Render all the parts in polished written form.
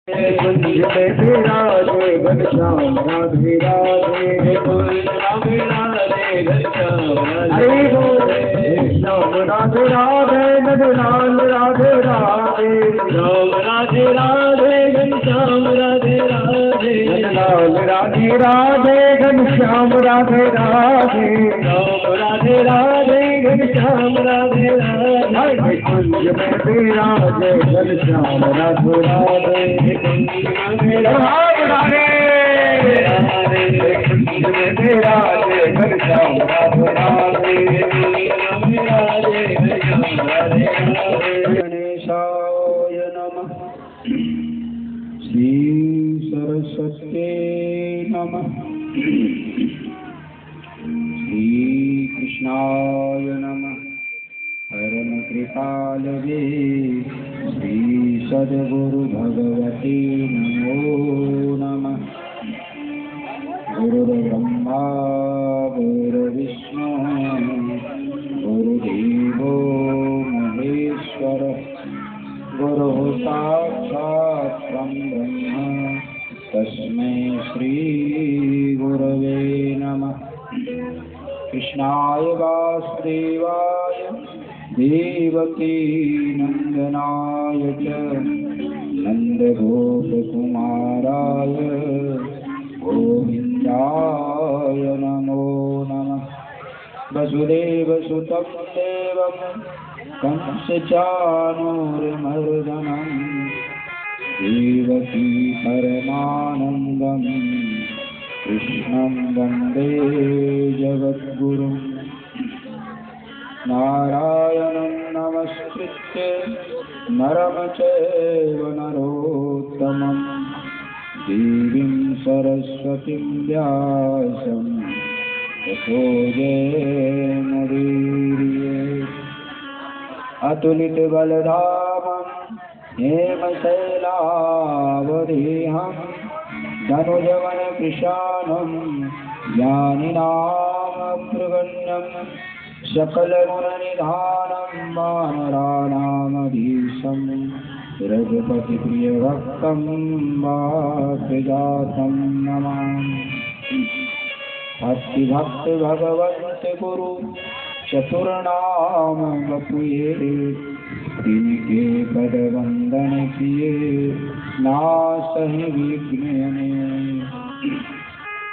कुंज में विराजे घनश्याम राधे राधे कुंज में विराजे घनश्याम राधे श्याम राधे राधे नंदलाल राधे राधे श्याम राधे राधे घनश्याम राधे राधे नंदलाल राधे राधे घनश्याम राधे राधे श्याम राधे राधे घनश्याम राधे राधे कुंज में विराजे घनश्याम राधे राधे कुंज में विराजे घनश्याम राधे राधे गणेशाय नमः श्री सरस्वत्यै नमः श्री कृष्णाय नमः परम कृपालवे श्री सद्गुरु भगवते नमो नमः गुरुर्ब्रह्मा गुरुर्विष्णु गुरुदेवो महेश्वर गुरुः साक्षात् ब्रह्म तस्मै श्री गुरवे नमः कृष्णाय वासुदेवाय देवकी नंदनाय च नंदगोपकुमाराय गोविन्दाय नमो नमः वसुदेवसुतं देवं कंसचाणूरमर्दनं देवकी परमानन्दं कृष्णं वन्दे जगद्गुरुं नारायणं नमस्कृत्य नरं चैव नरोत्तमं देवीं सरस्वतीं व्यासं ततो जयमुदीरयेत् अतुलितबलधामं हेमशैलावदेहं धनुजवनकृशानं ज्ञानिनामग्रगण्यं सकलगुणनिधानं वानराणामधीशं रघुपतिप्रियभक्तं वाग्गजातं नमामि भक्तिभक्त भगवन्त गुरु चतुर्नाम बपुए तिनके पद वंदन किए नासहि विघ्न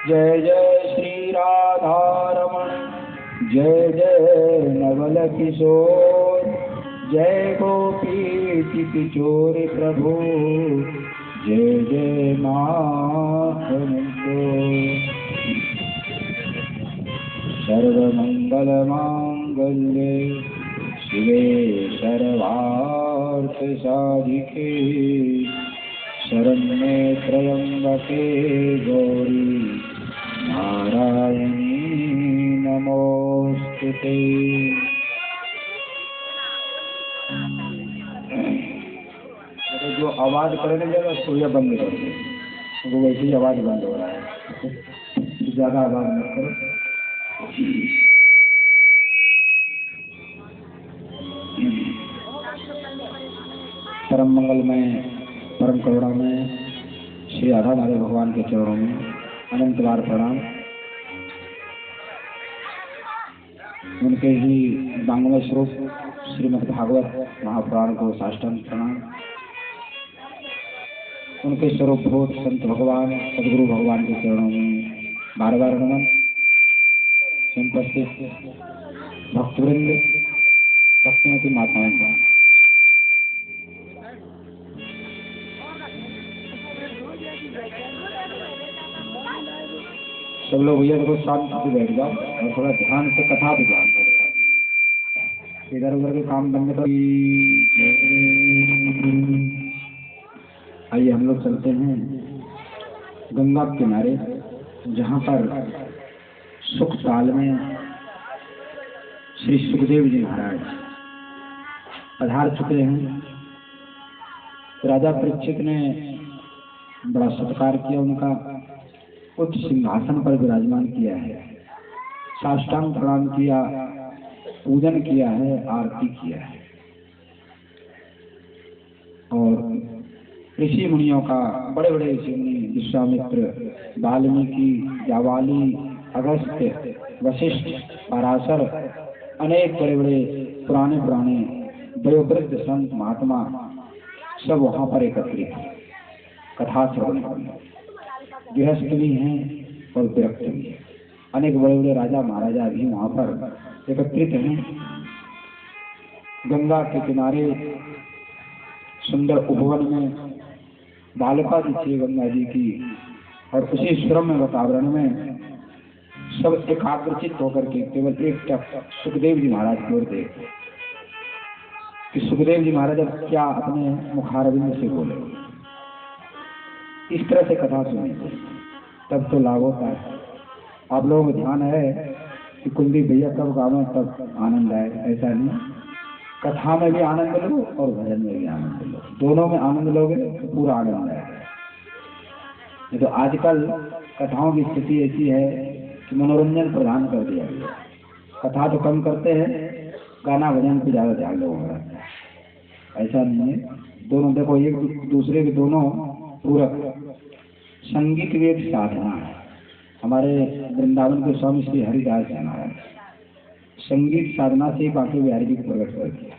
जय जय श्री राधारमण जय जय नवल किशोर जय गोपी किशोर प्रभु जय जय माधव सर्वमंगलमांगल्ये शिवे सर्वार्थसाधिके शरण्ये त्र्यंबके गौरी नारायणी नमोस्तुते। जो आवाज करने लगा उसको यह बंद कर दो, वो वैसे ही आवाज बंद हो रहा है, ज्यादा आवाज मत करो। परम मंगलमय परम करुणामय श्री राधा माधव भगवान के चरणों में अनंत बार प्रणाम। उनके ही वांग्मय स्वरूप श्रीमद् भागवत महापुराण को साष्टांग प्रणाम। उनके स्वरूप भूत संत भगवान सदगुरु भगवान के चरणों में बार बार नमन। उपस्थित भक्तवृंद भक्तिमती माताओं का सब लोग भैया देखो शांति से बैठ जाओ और थोड़ा ध्यान से कथा भी ध्यान करो, इधर उधर के काम करने पर। आइए हम लोग चलते हैं गंगा किनारे, जहाँ पर सुख काल में श्री सुखदेव जी महाराज पधार चुके हैं। राजा परीक्षित ने बड़ा सत्कार किया, उनका उच्च सिंहासन पर विराजमान किया है, साष्टांग प्रणाम किया, पूजन किया है, आरती किया है। और ऋषि मुनियों का, बड़े बड़े ऋषि मुनि विश्वामित्र, वाल्मीकि, जावाली, अगस्त्य, वशिष्ठ, पराशर, अनेक बड़े बड़े पुराने पुराने वयोवृद्ध संत महात्मा सब वहाँ पर एकत्रित हैं कथा श्रवण करने। गृहस्थ भी हैं और विरक्त भी हैं। अनेक बड़े बड़े राजा महाराजा भी वहाँ पर एकत्रित हैं। गंगा के किनारे सुंदर उपवन में बालिका दिखती है गंगा जी की, और उसी श्रम वातावरण में सब एकाग्रचित होकर के केवल एक टक सुखदेव जी महाराज की ओर देखते कि सुखदेव जी महाराज अब क्या अपने मुखारविंद से बोले। इस तरह से कथा सुनी तब तो लाभ होता है। आप लोगों को ध्यान है कि कुलदीप भैया कब गावे तब आनंद आए, ऐसा नहीं। कथा में भी आनंद लो और भजन में भी आनंद लो, दोनों में आनंद लोगे तो पूरा आनंद आएगा। नहीं तो आजकल कथाओं की स्थिति ऐसी है कि मनोरंजन प्रदान कर दिया गया। कथा तो कम करते हैं, गाना भजन पे ज़्यादा ध्यान लोगों का। ऐसा नहीं है, दोनों देखो एक दूसरे के दोनों पूरक। संगीत भी एक साधना है। हमारे वृंदावन के स्वामी श्री हरिदास जी महाराज संगीत साधना से बाकी बिहारी जी को प्रकट कर दिया।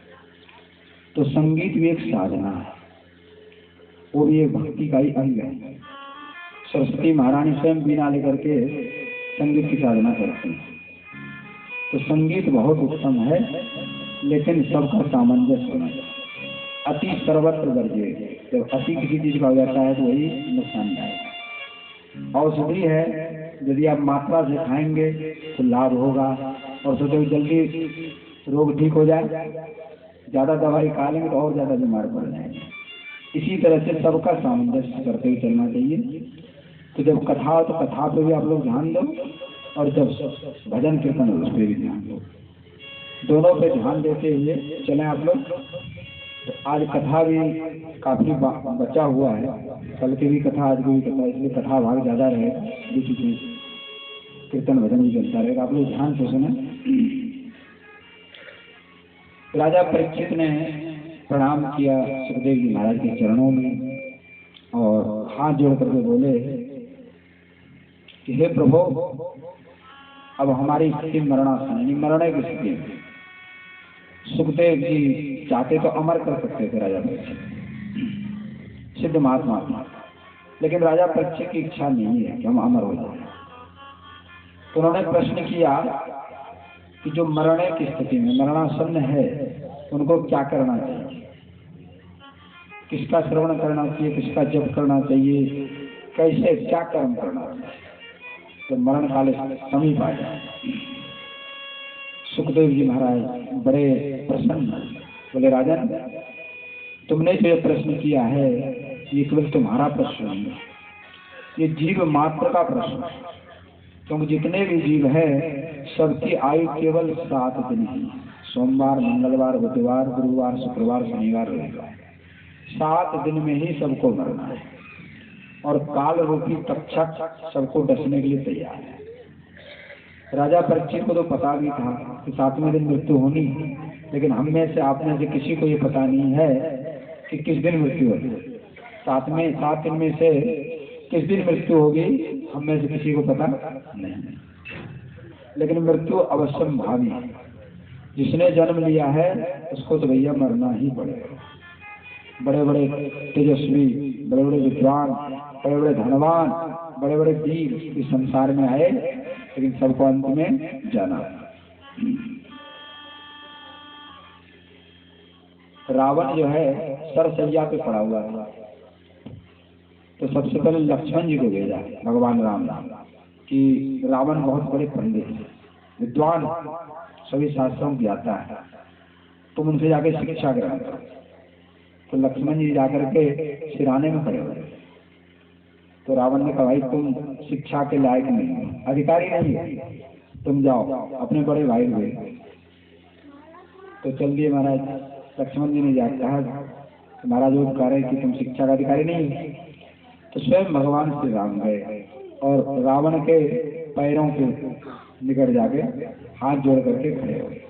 तो संगीत भी एक साधना है, वो भी एक भक्ति का ही अंग है। सरस्वती महारानी स्वयं बीना लेकर के संगीत की साधना करती है। तो संगीत बहुत उत्तम है, लेकिन सबका सामंजस्य होना चाहिए। अति सर्वत्र वर्ज्य। जब अति किसी चीज का हो जाता है तो वही नुकसानदायक। औषधि है, यदि आप मात्रा से खाएंगे तो लाभ होगा, और सोचो जल्दी रोग ठीक हो जाए, ज्यादा दवाई खा लेंगे तो और ज्यादा बीमार पड़ जाएंगे। इसी तरह से सबका सामंजस्य करते हुए चलना चाहिए। तो जब कथा हो तो कथा पे भी आप लोग ध्यान दो, और जब भजन कीर्तन हो उस पर भी ध्यान दो। दोनों पे ध्यान देते हुए चलें आप लोग। तो आज कथा भी काफी बचा हुआ है, कल की भी कथा आज की भी कथा, इसलिए कथा भाग ज्यादा रहेगा, बीच में कीर्तन भजन भी चलता रहेगा। आप लोग ध्यान से सुने। राजा परीक्षित ने प्रणाम किया सुखदेव जी महाराज के चरणों में और हाथ जोड़ करके बोले कि हे प्रभु, अब हमारी स्थिति मरणासन यानी मरने की स्थिति है। सुखदेव जी चाहते तो अमर कर सकते थे राजा परीक्षित, सिद्ध महात्मा, लेकिन राजा परीक्षित की इच्छा नहीं है कि हम अमर हो जाए। तो उन्होंने प्रश्न किया कि जो मरने की स्थिति में मरणासन्न है उनको क्या करना चाहिए, किसका श्रवण करना चाहिए, किसका जप करना चाहिए, कैसे क्या कर्म करना चाहिए तो मरण काल समीप आ जाए। सुखदेव जी महाराज बड़े प्रसन्न बोले, राजन तुमने जो प्रश्न किया है ये केवल तुम्हारा प्रश्न नहीं है, ये जीव मात्र का प्रश्न है। क्योंकि जितने भी जीव है सबकी आयु केवल 7 दिन ही, सोमवार, मंगलवार, बुधवार, गुरुवार, शुक्रवार, शनिवार, रविवार, 7 दिन में ही सबको मरना है। और काल रूपी तक्षक सबको डसने के लिए तैयार है। राजा परीक्षित को तो पता भी था कि 7वें दिन मृत्यु होनी है, लेकिन हम में से आप में से किसी को ये पता नहीं है कि किस दिन मृत्यु होगी। 7 दिन में से किस दिन मृत्यु होगी हम में से किसी को पता नहीं, लेकिन मृत्यु अवश्य भावी है। जिसने जन्म लिया है उसको तो भैया मरना ही पड़ेगा। बड़े बड़े तेजस्वी, बड़े बड़े विद्वान, बड़े बड़े धनवान, बड़े बड़े वीर इस संसार में आए, लेकिन सबको अंत में जाना। रावण जो है सरसैया पे पड़ा हुआ है, तो सबसे पहले लक्ष्मण जी को भेजा भगवान राम कि रावण बहुत बड़े पंडित विद्वान, सभी शास्त्रों की आता है, तुम उनसे जाके शिक्षा ग्रहण करो। तो लक्ष्मण जी जाकर के सिराने में खड़े हुए। तो रावण ने कहा, भाई तुम शिक्षा के लायक नहीं हो, अधिकारी नहीं है, तुम जाओ अपने बड़े भाई हुए। तो चल दिए महाराज। लक्ष्मण जी ने जाकर कहा महाराज वो कह रहे कि तुम शिक्षा का अधिकारी नहीं हो। तो स्वयं भगवान श्री राम गए और रावण के पैरों के निकट जाके हाथ जोड़ करके खड़े हो गए।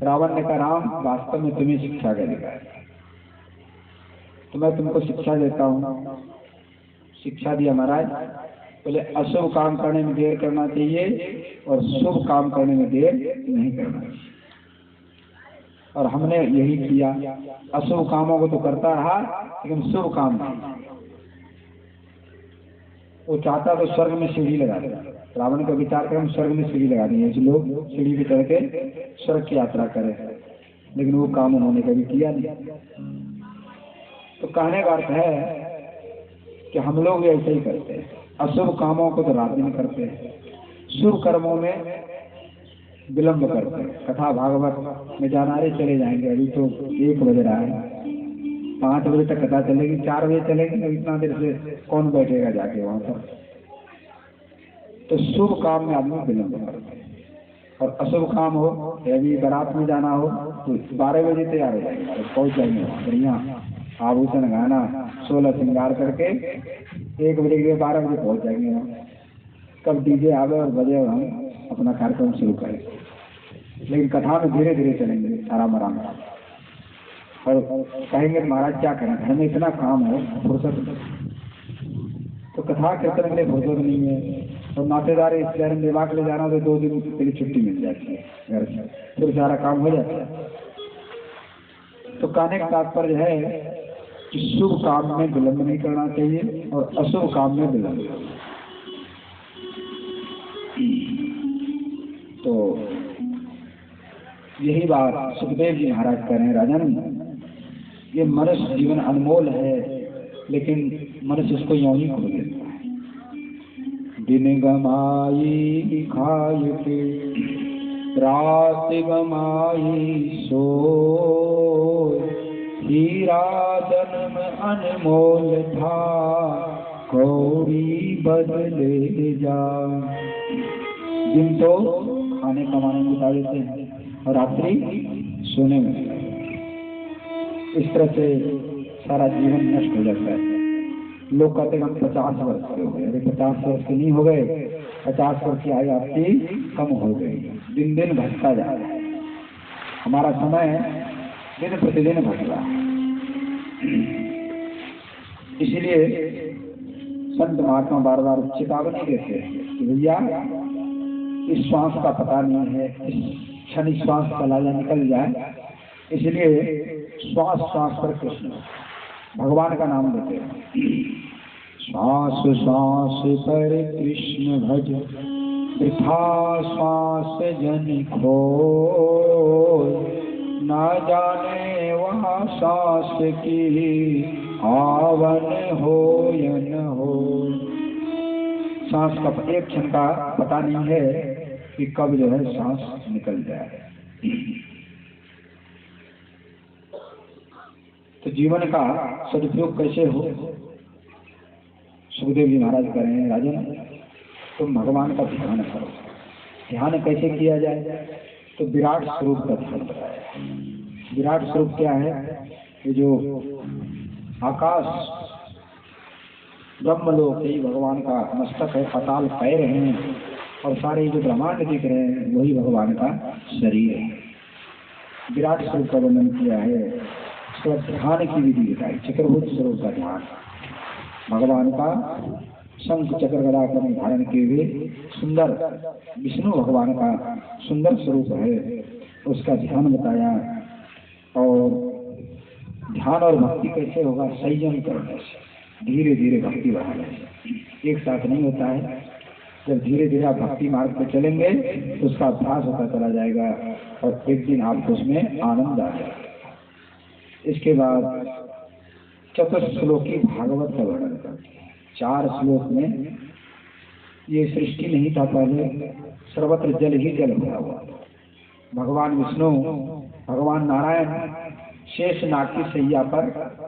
रावण ने कहा, राम वास्तव में तुम्हें शिक्षा का अधिकार है, तो मैं तुमको शिक्षा देता हूँ। शिक्षा दिया महाराज, बोले अशुभ काम करने में देर करना चाहिए और शुभ काम करने में देर नहीं करना चाहिए। और हमने यही किया, अशुभ कामों को तो करता रहा लेकिन शुभ काम नहीं। वो चाहता तो स्वर्ग में सीढ़ी लगा दे, रावण का विचार करें स्वर्ग में सीढ़ी लगा दी, ऐसे लोग सीढ़ी पे चढ़ के स्वर्ग की यात्रा करें, लेकिन वो काम उन्होंने कभी किया नहीं। तो कहने का अर्थ है कि हम लोग भी ऐसे ही करते हैं, अशुभ कामों को तो रात दिन करते हैं, शुभ कर्मों में विलंब करते हैं। कथा भागवत में जाना, अरे चले जाएंगे, अभी तो 1 बज रहा है, 5 बजे तक कथा चलेगी, 4 बजे चलेगी, अब इतना देर से कौन बैठेगा जाके वहां पर। तो शुभ काम में आदमी विलंब करते हैं, और अशुभ काम हो, अभी बारात में जाना हो तो 12 बजे तैयार हो जाएंगे, पहुंच जाएंगे वहाँ बढ़िया आभूषण गाना 16 श्रृंगार करके 1 बजे के 12 बजे पहुंच जाएंगे वहाँ। कब डीजे आवे और बजे और हम अपना कार्यक्रम शुरू करें। लेकिन कथा में धीरे धीरे चलेंगे आराम आराम, और कहेंगे महाराज क्या करें, घर में इतना काम है, फुर्सत। तो कथा कीर्तन के लिए फुर्सत नहीं है, और नातेदार रिश्तेदार विवाह के लिए जाना तो 2 दिन के लिए छुट्टी मिल जाती है घर से, फिर सारा काम हो जाता है। तो कहने का तात्पर्य है कि शुभ काम में विलंब नहीं करना चाहिए और अशुभ काम में विलंब। तो यही बात सुखदेव जी महाराज कह रहे हैं, राजन ये मनुष्य जीवन अनमोल है, लेकिन मनुष्य इसको यूं ही खो देता है। दिन गमाई खाए के रात गमाई सो, हीरा जन्म अनमोल था कौड़ी बदले जा। दिन तो खाने कमाने में बिता देते हैं और रात्रि सोने में। इस तरह से सारा जीवन नष्ट हो जाता है। लोग कहते हैं हम 50 वर्ष के हो गए, अरे 50 वर्ष के नहीं हो गए, 50 वर्ष की आयु आपकी कम हो गई, दिन दिन घटता जा रहा है। हमारा समय दिन प्रतिदिन घट रहा है। इसलिए संत महात्मा बार बार चेतावनी देते हैं कि भैया इस श्वास का पता नहीं है, इस क्षण श्वास चला जाए निकल जाए, इसलिए श्वास श्वास पर कृष्ण भगवान का नाम देते हैं। श्वास श्वास पर कृष्ण भज, वृथा श्वास जन खो, न जाने वहाँ श्वास की आवन हो या न हो। सांस का एक क्षण का पता नहीं है कि कब जो है सांस निकल जाए। तो जीवन का सदुपयोग कैसे हो, सुखदेव जी महाराज कह रहे हैं, राजन तुम भगवान का ध्यान करो। ध्यान कैसे किया जाए, तो विराट स्वरूप का ध्यान बताया। विराट स्वरूप क्या है, ये जो आकाश ब्रह्मलोक ही भगवान का मस्तक है, पाताल पैर हैं, और सारे जो ब्रह्मांड दिख रहे हैं वही भगवान का शरीर है। विराट स्वरूप का वर्णन किया है। उसके बाद ध्यान की विधि बताई, चक्रभुज स्वरूप का ध्यान, भगवान का शंख चक्र गदा का धारण किए हुए सुंदर विष्णु भगवान का सुंदर स्वरूप है, उसका ध्यान बताया। और ध्यान और भक्ति कैसे होगा, संयम करने से, धीरे धीरे भक्ति बढ़ाने से, एक साथ नहीं होता है। जब धीरे धीरे आप भक्ति मार्ग पे चलेंगे तो उसका अभ्यास होता चला जाएगा और एक दिन आपको उसमें आनंद आ जाएगा। इसके बाद चतुश्लोकी भागवत का वर्णन करते हैं। 4 श्लोक में, ये सृष्टि नहीं था पहले, सर्वत्र जल ही जल भरा हुआ। भगवान विष्णु, भगवान नारायण शेष नाग की शैया पर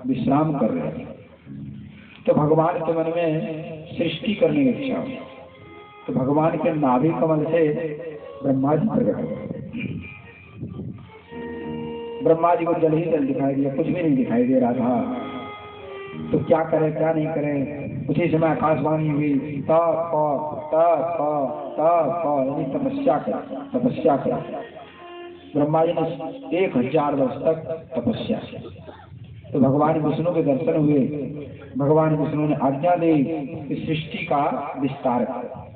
विश्राम कर रहे थे। तो भगवान के मन में सृष्टि करने की इच्छा हुई, तो भगवान के नाभि कमल से ब्रह्मा जी प्रकट हुए। ब्रह्मा जी को जल ही जल दिखाई दिया, कुछ भी नहीं दिखाई दे रहा था। तो क्या करें क्या नहीं करें, उसी समय आकाशवाणी हुई, यानी तपस्या करा, तपस्या करा। ब्रह्मा जी ने 1000 वर्ष तक तपस्या की। तो भगवान विष्णु के दर्शन हुए। भगवान विष्णु ने आज्ञा दी कि सृष्टि का विस्तार करो।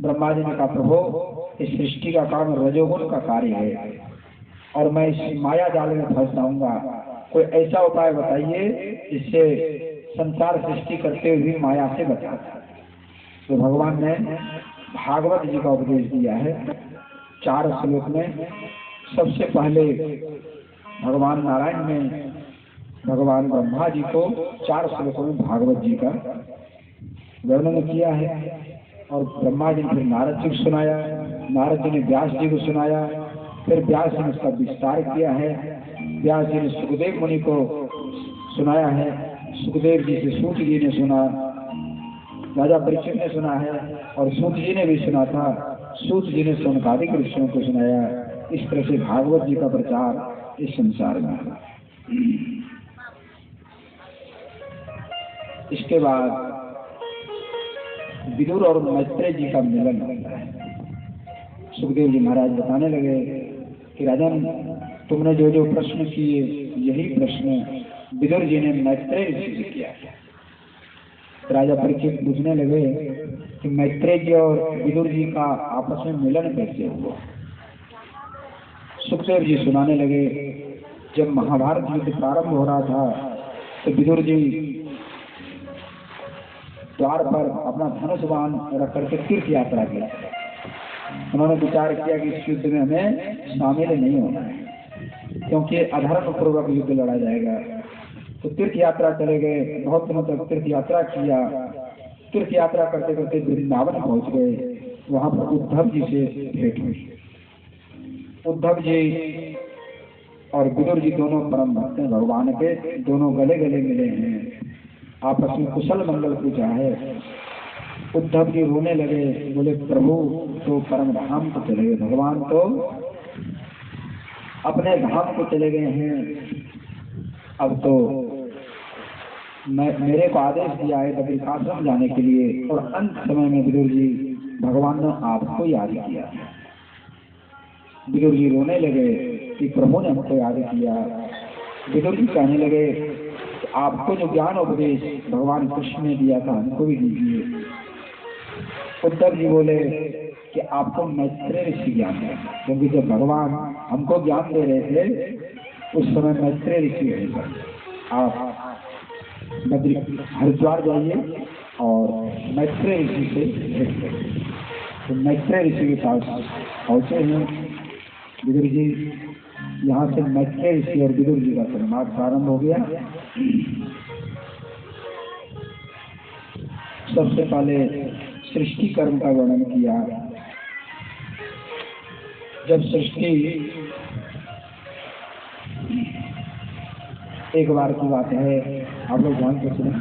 ब्रह्मा जी ने कहा, प्रभु इस सृष्टि का काम रजोगुण का कार्य है और मैं इस माया जाल में फंस जाऊंगा, कोई ऐसा उपाय बताइए जिससे संसार सृष्टि करते हुए माया से बचा। तो भगवान ने भागवत जी का उपदेश दिया है 4 श्लोक में। सबसे पहले भगवान नारायण ने भगवान ब्रह्मा जी को 4 श्लोकों में भागवत जी का वर्णन किया है और ब्रह्मा जी ने फिर नारद जी को सुनाया, नारद जी ने व्यास जी को सुनाया, फिर व्यास जी ने उसका विस्तार किया है। व्यास जी ने सुखदेव मुनि को सुनाया है, सुखदेव जी से सूत जी ने सुना, राजा परीक्षित ने सुना है और सूत जी ने भी सुना था। सूत जी ने सनकादिक ऋषियों को सुनाया। इस तरह से भागवत जी का प्रचार इस संसार में है। इसके बाद विदुर और मैत्रेय जी का मिलन होता है। सुखदेव जी महाराज बताने लगे कि राजन, तुमने जो जो प्रश्न किए यही प्रश्न विदुर जी ने मैत्रेय ऋषि से किया। राजा परीक्षित पूछने लगे कि मैत्रेय जी और विदुर जी का आपस में मिलन कैसे हुआ। सुखदेव जी सुनाने लगे, जब महाभारत युद्ध प्रारंभ हो रहा था तो विदुर जी द्वार पर अपना धनुष बाण रख करके तीर्थ यात्रा किया। उन्होंने विचार किया कि इस युद्ध में हमें शामिल नहीं होना है क्योंकि अधर्म पूर्वक युद्ध लड़ा जाएगा। तो तीर्थ यात्रा चले गए, बहुत दिनों तक तीर्थ यात्रा किया। तीर्थ यात्रा करते करते वृंदावन पहुंच गए। वहां पर उद्धव जी से भेंट हुई। उद्धव जी और विदुर जी दोनों परम भक्त हैं भगवान के, दोनों गले गले मिले हैं, आपस में कुशल मंगल पूछा है। उद्धव जी रोने लगे, बोले प्रभु तो परम धाम को चले गए, भगवान तो अपने धाम को चले गए हैं। अब तो मेरे को आदेश दिया है बद्रिकाश्रम जाने के लिए और अंत समय में विदुर जी भगवान ने आपको याद किया। विदुर जी रोने लगे कि प्रभु ने हमको याद किया। विदुर जी कहने लगे आपको जो ज्ञान उपदेश भगवान कृष्ण ने दिया था हमको भी दीजिए। उद्धव जी बोले कि आपको मैत्रेय ऋषि ज्ञान है, क्योंकि जब भगवान हमको ज्ञान दे रहे थे उस समय मैत्रेय ऋषि है। आप हरिद्वार जाइए और मैत्रेय ऋषि से भेंट करिए। तो मैत्रेय ऋषि के पास पहुंचे हैं विदुर जी। यहाँ से मैत्रेय ऋषि और विदुर जी का संवाद प्रारंभ हो गया। सबसे पहले सृष्टि कर्म का वर्णन किया। जब सृष्टि, एक बार की बात है, आप लोग ध्यान से सुने।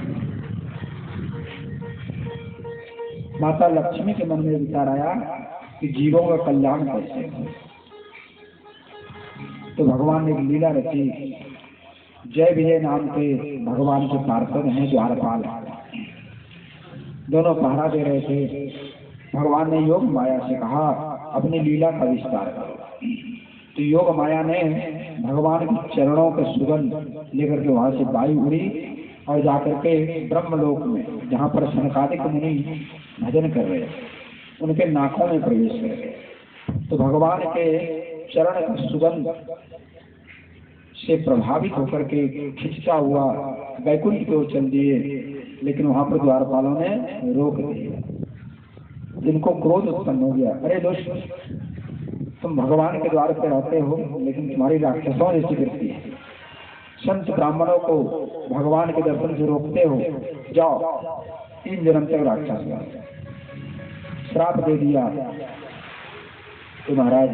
माता लक्ष्मी के मन में विचार आया कि जीवों का कल्याण कैसे हो। तो भगवान ने एक लीला रची। जय विजय नाम के भगवान के पार्षद हैं द्वारपाल, दोनों पहरा दे रहे थे। भगवान ने योग माया से कहा अपनी लीला का विस्तार करो। तो योग माया ने भगवान के चरणों के सुगंध लेकर के वहां से वायु उड़ी और जाकर के ब्रह्मलोक में, जहाँ पर सनकादिक मुनि भजन कर रहे, उनके नाकों में प्रवेश कर गए। तो भगवान के चरण का सुगंध से प्रभावित होकर के खिंचता हुआ वैकुंठ की ओर चल दिए, लेकिन वहां पर द्वारपालों ने रोक दिया। जिनको क्रोध उत्पन्न हो गया, अरे दुष्ट, तुम भगवान के द्वार पर रहते हो लेकिन तुम्हारी राक्षसों जैसी वृत्ति है, संत ब्राह्मणों को भगवान के दर्शन से रोकते हो, जाओ 3 जन्म तक राक्षस बनो। श्राप दे दिया। तो महाराज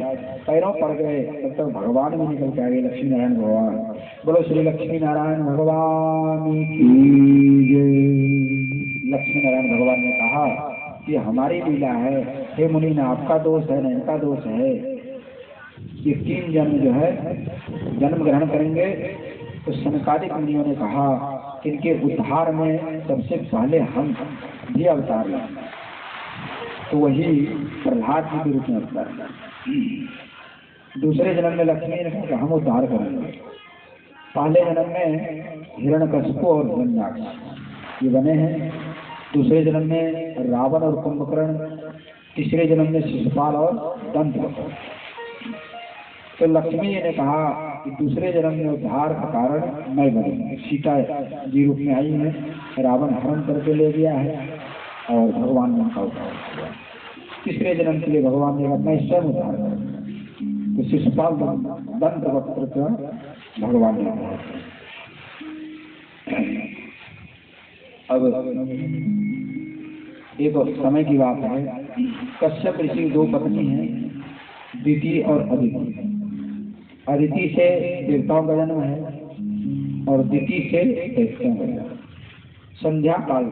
पैरों पड़ गए, तब तक भगवान भी निकल के आ गए। लक्ष्मी नारायण भगवान, बोलो श्री लक्ष्मी नारायण भगवान की जय। लक्ष्मी नारायण भगवान ने कहा कि हमारी लीला है, हे मुनि, न आपका दोष है न इनका दोष है। ये 3 जन्म जो है जन्म ग्रहण करेंगे। तो सनकादिक मुनियों ने कहा कि इनके उद्धार में सबसे पहले हम भी अवतार लेंगे। तो वही प्रहलाद जी के रूप में अवतार लेंगे। दूसरे जन्म में लक्ष्मी ने कहा हम उद्धार करेंगे। पहले जन्म में हिरण्यकशिपु और हिरण्याक्ष ये बने हैं, दूसरे जन्म में रावण और कुंभकर्ण, तीसरे जन्म में शिशुपाल और दंतवक्र। तो लक्ष्मी जी ने कहा कि दूसरे जन्म में उद्धार का कारण मैं बनूंगी। सीता जी रूप में आई है, रावण हरण करके ले गया है और भगवान ने उनका उद्धार किया। तीसरे जन्म के लिए भगवान ने कहा मैं स्वयं उद्धार करूंगा। तो शिशुपाल दंतवक्र का भगवान ने उद्धार किया। अब एक समय की बात है, कश्यप ऋषि की 2 पत्नी हैं, दिति और अदिति। अदिति से देवताओं का जन्म है और दिति से दैत्यों का जन्म। संध्या काल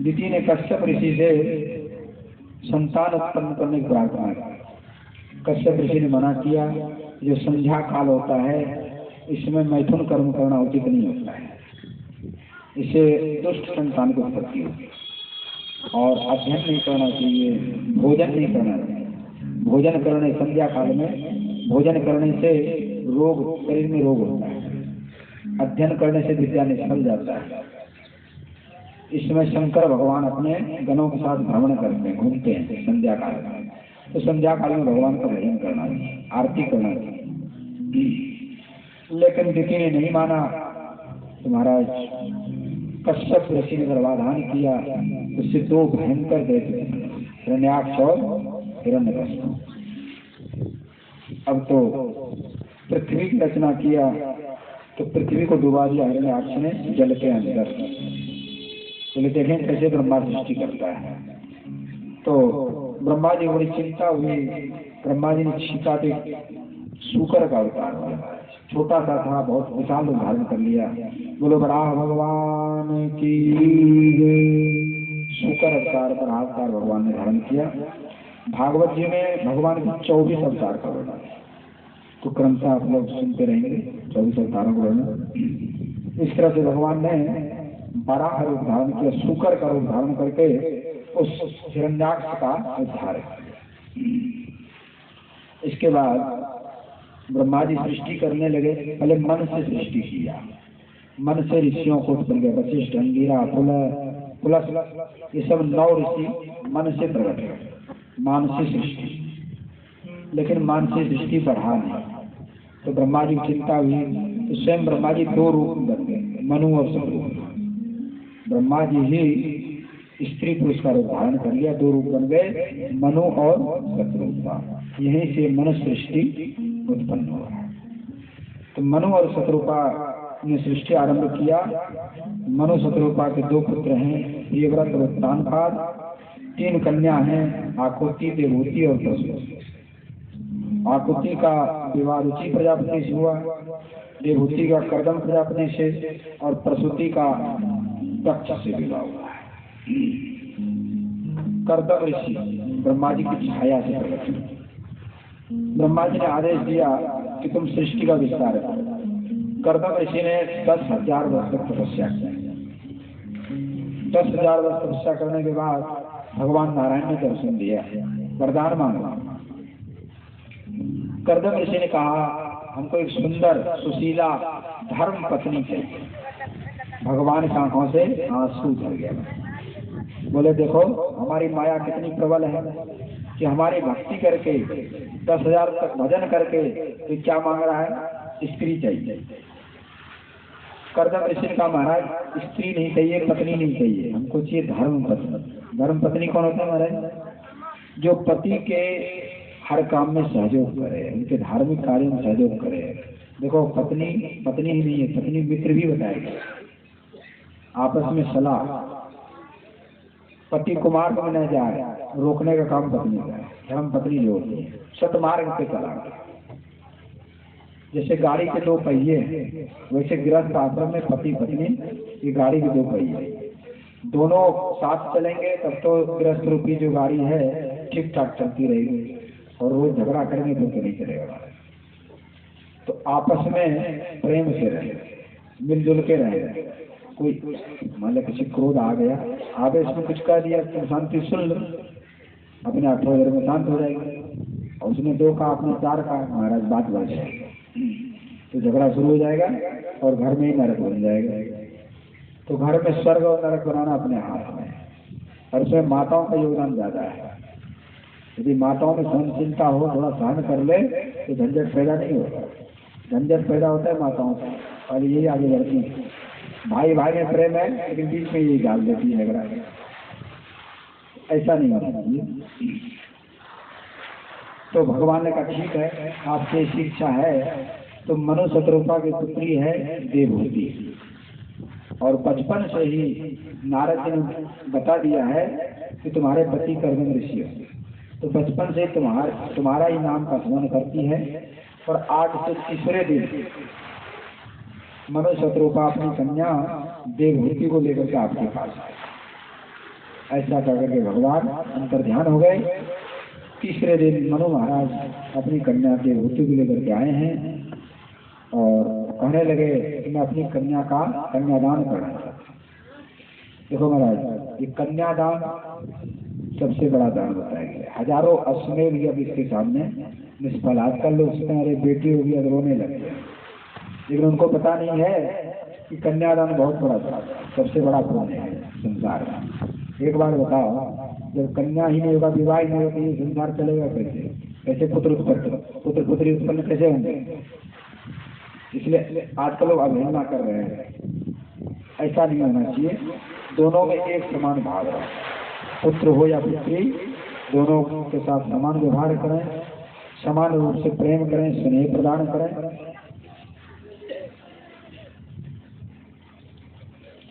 दिति ने कश्यप ऋषि से संतान उत्पन्न करने की प्रार्थना की। कश्यप ऋषि ने मना किया, जो संध्या काल होता है इसमें मैथुन कर्म करना उचित नहीं होता है, इससे दुष्ट संतान को उत्पत्ति होगी और अध्ययन नहीं करना चाहिए, भोजन नहीं करना चाहिए। भोजन करने संध्या काल में भोजन करने से रोग, शरीर में रोग होता है, अध्ययन करने से विद्या निष्फल जाता है। इसमें शंकर भगवान अपने गणों के साथ भ्रमण करते हैं, घूमते हैं संध्या काल में। तो संध्या काल में भगवान का भजन करना चाहिए, आरती करना चाहिए। लेकिन दिति ने नहीं माना। तो महाराज कश्यप ऋषि ने गर्भाधान किया, उससे 2 भयंकर दैत्य, हिरण्याक्ष और हिरण्यकशिपु। अब तो पृथ्वी की रचना किया, तो पृथ्वी को डुबा दिया हिरण्याक्ष ने जल के अंदर। चलिए देखें कैसे ब्रह्मा सृष्टि करता है। तो ब्रह्मा जी बड़ी चिंता हुई। ब्रह्मा जी ने छिपा के सूकर का अवतार लिया, छोटा सा था, बहुत विशाल रूप धारण कर लिया। बोलो बड़ा भगवान की सूकर अवतार पर अवतार भगवान ने धारण किया। भागवत जी में भगवान के 24 अवतार का वर्णन है, तो क्रमशः आप लोग सुनते रहेंगे 24 अवतारों का वर्णन। इस तरह से भगवान ने बराह रूप धारण किया, सूकर का रूप धारण करके उस हिरण्याक्ष का उद्धार किया। इसके बाद ब्रह्मा जी सृष्टि करने लगे। पहले मन से सृष्टि किया, मन से ऋषियों को उत्पन्न किया। वशिष्ठ, अंगिरा, पुलस, ये सब 9 ऋषि मन से प्रकट हुए, मानसिक सृष्टि। लेकिन मानसिक सृष्टि बढ़ा नहीं, तो ब्रह्मा जी की चिंता हुई। तो स्वयं ब्रह्मा जी 2 रूप बन गए, मनु और शत्रुपा। ब्रह्मा जी ही स्त्री पुरुष का रूप धारण कर लिया, 2 रूप बन गए, मनु और शत्रुपा। यहीं से मनुष्य सृष्टि उत्पन्न हुआ है। तो मनु और शत्रुपा ने सृष्टि आरंभ किया। मनु शत्रुपा के 2 पुत्र हैं, प्रियव्रत और उत्तानपाद। 3 कन्या हैं, आकुति, देवहूति और प्रसूति। आकुति का विवाह रुचि प्रजापति से हुआ, देवहूति का कर्दम प्रजापति से और प्रसूति का दक्ष से विवाह हुआ है। कर्दम ऋषि ब्रह्मा जी की छाया से प्रकट हुए। ब्रह्मा जी ने आदेश दिया कि तुम सृष्टि का विस्तार करो। कर्दम ऋषि ने 10,000 वर्ष तक तपस्या की। 10,000 वर्ष तपस्या करने के बाद भगवान नारायण ने दर्शन दिया, वरदान मांगा। कर्दम ऋषि ने कहा हमको एक सुंदर सुशीला धर्म पत्नी चाहिए। भगवान की आंखों से आंसू झर गया। बोले देखो हमारी माया कितनी प्रबल है कि हमारी भक्ति करके 10,000 तक भजन करके तो क्या मांग रहा है, स्त्री चाहिए। कर्दम ऋषि ने कहा महाराज स्त्री नहीं चाहिए, पत्नी नहीं चाहिए, हमको चाहिए धर्म पत्नी। धर्म पत्नी कौन होता है महाराज? जो पति के हर काम में सहयोग करे, उनके धार्मिक कार्यों में सहयोग करे। देखो पत्नी पत्नी ही नहीं है, पत्नी मित्र भी बताएगी। आपस में सलाह, पति कुमार में न जाए, रोकने का काम पत्नी का है। धर्म पत्नी जो होती है सतमार्ग पे चला। जैसे गाड़ी के 2 पहिए हैं, वैसे गृहस्थ आश्रम में पति पत्नी ये गाड़ी के 2 पहिए, दोनों साथ चलेंगे तब तो गृहस्थ रूपी जो गाड़ी है ठीक ठाक चलती रहेगी, और रोज झगड़ा करेंगे तो नहीं चलेगा। तो आपस में प्रेम से रहे, मिलजुल के रहे। कोई मान लो किसी क्रोध आ गया, आगे इसमें कुछ कह दिया तो शांति सुन लो, अपने आप थोड़ी देर में शांत हो जाएगी। और उसने 2 कहा, आपने 4 कहा, महाराज बात बढ़ जाएगी। तो झगड़ा शुरू हो जाएगा और घर में ही नरक बन जाएगा। तो घर में स्वर्ग और नरक बनाना अपने हाथ में है, और उसमें माताओं का योगदान ज़्यादा है। यदि माताओं में सहनशीलता हो, थोड़ा सहन कर ले, तो झंझट पैदा नहीं होता। झंझट पैदा होता है माताओं का, और यही आगे बढ़ती है। भाई भाई में प्रेम है, लेकिन बीच में यही डाल देती है झगड़ा। ऐसा नहीं होना चाहिए। तो भगवान ने कहा ठीक है, आपसे शिक्षा है। तो मनु शतरूपा की पुत्री है देवहूति, और बचपन से ही नारद जी ने बता दिया है कि तुम्हारे पति कर्दम ऋषि हो, तो बचपन से तुम्हारा ही नाम का स्मरण करती है। और आज से तीसरे दिन मनु शतरूपा अपनी कन्या देवहूति को लेकर के आपके पास आए। ऐसा कहकर के भगवान अंतर ध्यान हो गए। तीसरे दिन मनु महाराज अपनी कन्या देवहूति को लेकर के आए हैं और कहने लगे कि मैं अपनी कन्या का कन्यादान करना चाहता हूँ। देखो महाराज, ये कन्यादान सबसे बड़ा दान होता है। हजारों अश्वमेध यज्ञ इसके सामने निष्फल। आजकल लोग सोचते हैं अरे बेटी होगी अब रोने लगते हैं, लेकिन उनको पता नहीं है कि कन्यादान बहुत बड़ा सबसे बड़ा पुण्य है संसार में। एक बार बताओ, जब कन्या ही नहीं होगा, विवाह ही नहीं होगा, तो ये संसार चलेगा कैसे? कैसे पुत्र पुत्री उत्पन्न कैसे होंगे? इसलिए आजकल लोग अवहेलना कर रहे हैं। ऐसा नहीं होना चाहिए। दोनों में एक समान भाव है, पुत्र हो या पुत्री, दोनों के साथ समान व्यवहार करें, समान रूप से प्रेम करें, स्नेह प्रदान करें।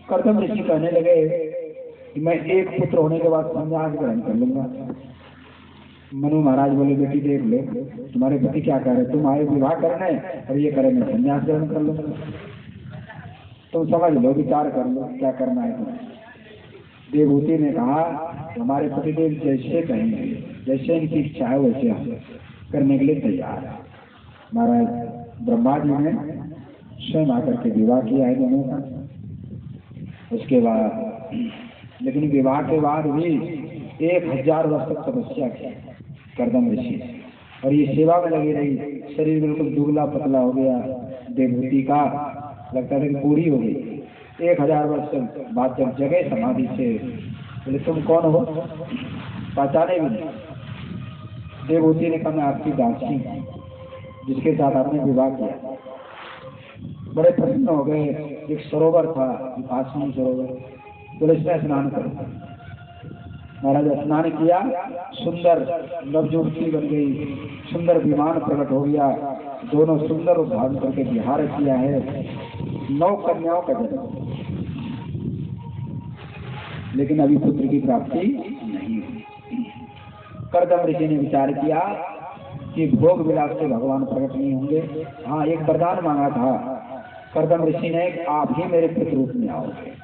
कर्दम ऋषि कहने लगे कि मैं एक पुत्र होने के बाद संन्यास ग्रहण कर लूंगा। मनु महाराज बोले बेटी देख लो, तुम्हारे पति क्या कह रहे, तुम आए विवाह करने और ये करे मैं संन्यास ग्रहण कर लूंगा। तुम समझ लो, विचार कर लो क्या करना है तुम्हें। देवहूति ने कहा हमारे पतिदेव जैसे कहेंगे, जैसे इनकी इच्छा है वैसे हम करने के लिए तैयार है। महाराज ब्रह्मा जी ने स्वयं आकर के विवाह किया है दोनों का। उसके बाद लेकिन विवाह के बाद भी 1000 वर्ष तक तपस्या की कर्दम ऋषि, और ये सेवा में लगी रही। शरीर बिल्कुल दुबला पतला हो गया देवहूति का, लगता था कि बूढ़ी हो गई। 1000 वर्ष बाद जब जगह समाधि से, बोले तुम कौन हो, पहचाने भी नहीं। देवहूति ने कहा मैं आपकी दासी जिसके साथ आपने विवाह किया। बड़े प्रसन्न हो गए। एक सरोवर था, विपासनी सरोवर, बोले इसमें स्नान करो। महाराज स्नान किया, सुंदर नवजुवती बन गई, सुंदर विमान प्रकट हो गया। दोनों सुंदर रूप धारण करके विहार किया है। 9 कन्याओं का जन्म, लेकिन अभी पुत्र की प्राप्ति नहीं हुई। कर्दम ऋषि ने विचार किया कि भोग विलास से भगवान प्रकट नहीं होंगे। हाँ, एक वरदान मांगा था कर्दम ऋषि ने, आप ही मेरे पुत्र रूप में आओगे।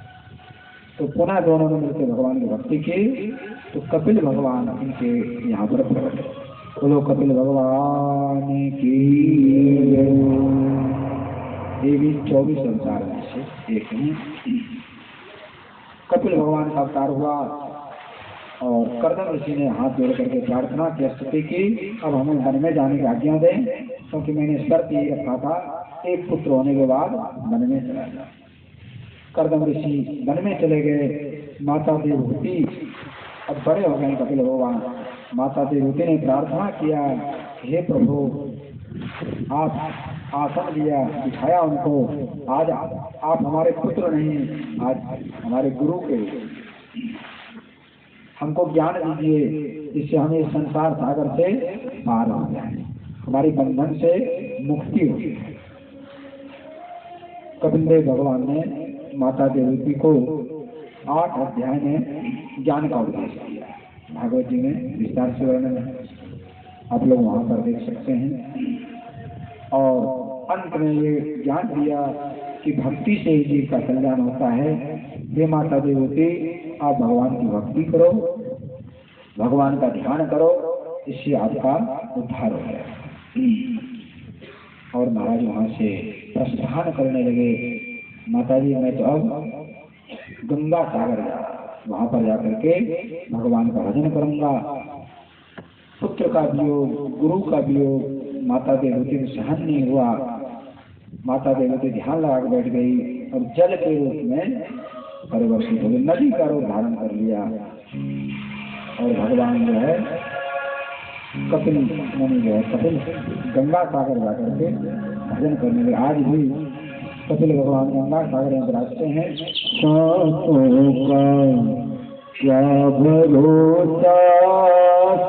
तो पुनः दोनों ने मिलकर भगवान की भक्ति की, तो कपिल भगवान इनके यहाँ पर प्रकट। बोलो कपिल भगवान की। देवी 24 अवतार में से एक है। कपिल भगवान का अवतार हुआ और कर्दम ऋषि ने हाथ जोड़ करके प्रार्थना की, स्तुति की, अब हमें वन में जाने की आज्ञा दें, क्योंकि मैंने शर्त ये रखा था एक पुत्र होने के बाद वन में चला जाए। कर्दम ऋषि वन में चले गए। माता देवहूति अब बड़े हो गए कपिल भगवान। माता देवहूति ने प्रार्थना किया, हे प्रभु आप आसन दिया, दिखाया उनको, आज आप हमारे पुत्र नहीं, आज हमारे गुरु के, हमको ज्ञान दीजिए जिससे हमें संसार सागर से पार हो जाए, हमारी बंधन से मुक्ति हो। कपिल देव भगवान ने माता देवहूति को 8 अध्याय में ज्ञान का उपदेश दिया। भागवत जी में विस्तार से वर्णन है, आप लोग वहां पर देख सकते हैं। और अंत में ये ज्ञान दिया कि भक्ति से ही जीव का कल्याण होता है। हे माता देवहूति, आप भगवान की भक्ति करो, भगवान का ध्यान करो, इससे आपका उद्धार हो जाएगा। और महाराज वहां से प्रस्थान करने लगे। माता जी मैं तो अब गंगा सागर वहां पर जाकर के भगवान का भजन करूंगा। पुत्र का वियोग, गुरु का वियोग माता देवहूति को सहन नहीं हुआ। माता देवती ध्यान लगा के बैठ गई और जल के रूप में परिवर्तित हो गई, नदी का रूप धारण कर लिया। और भगवान जो है कपिल मुनि जो है कपिल गंगा सागर जाकर के भजन करने लगे। आज भी कपिल भगवान गंगा सागर में विराजते हैं। सांसों का क्या भरोसा,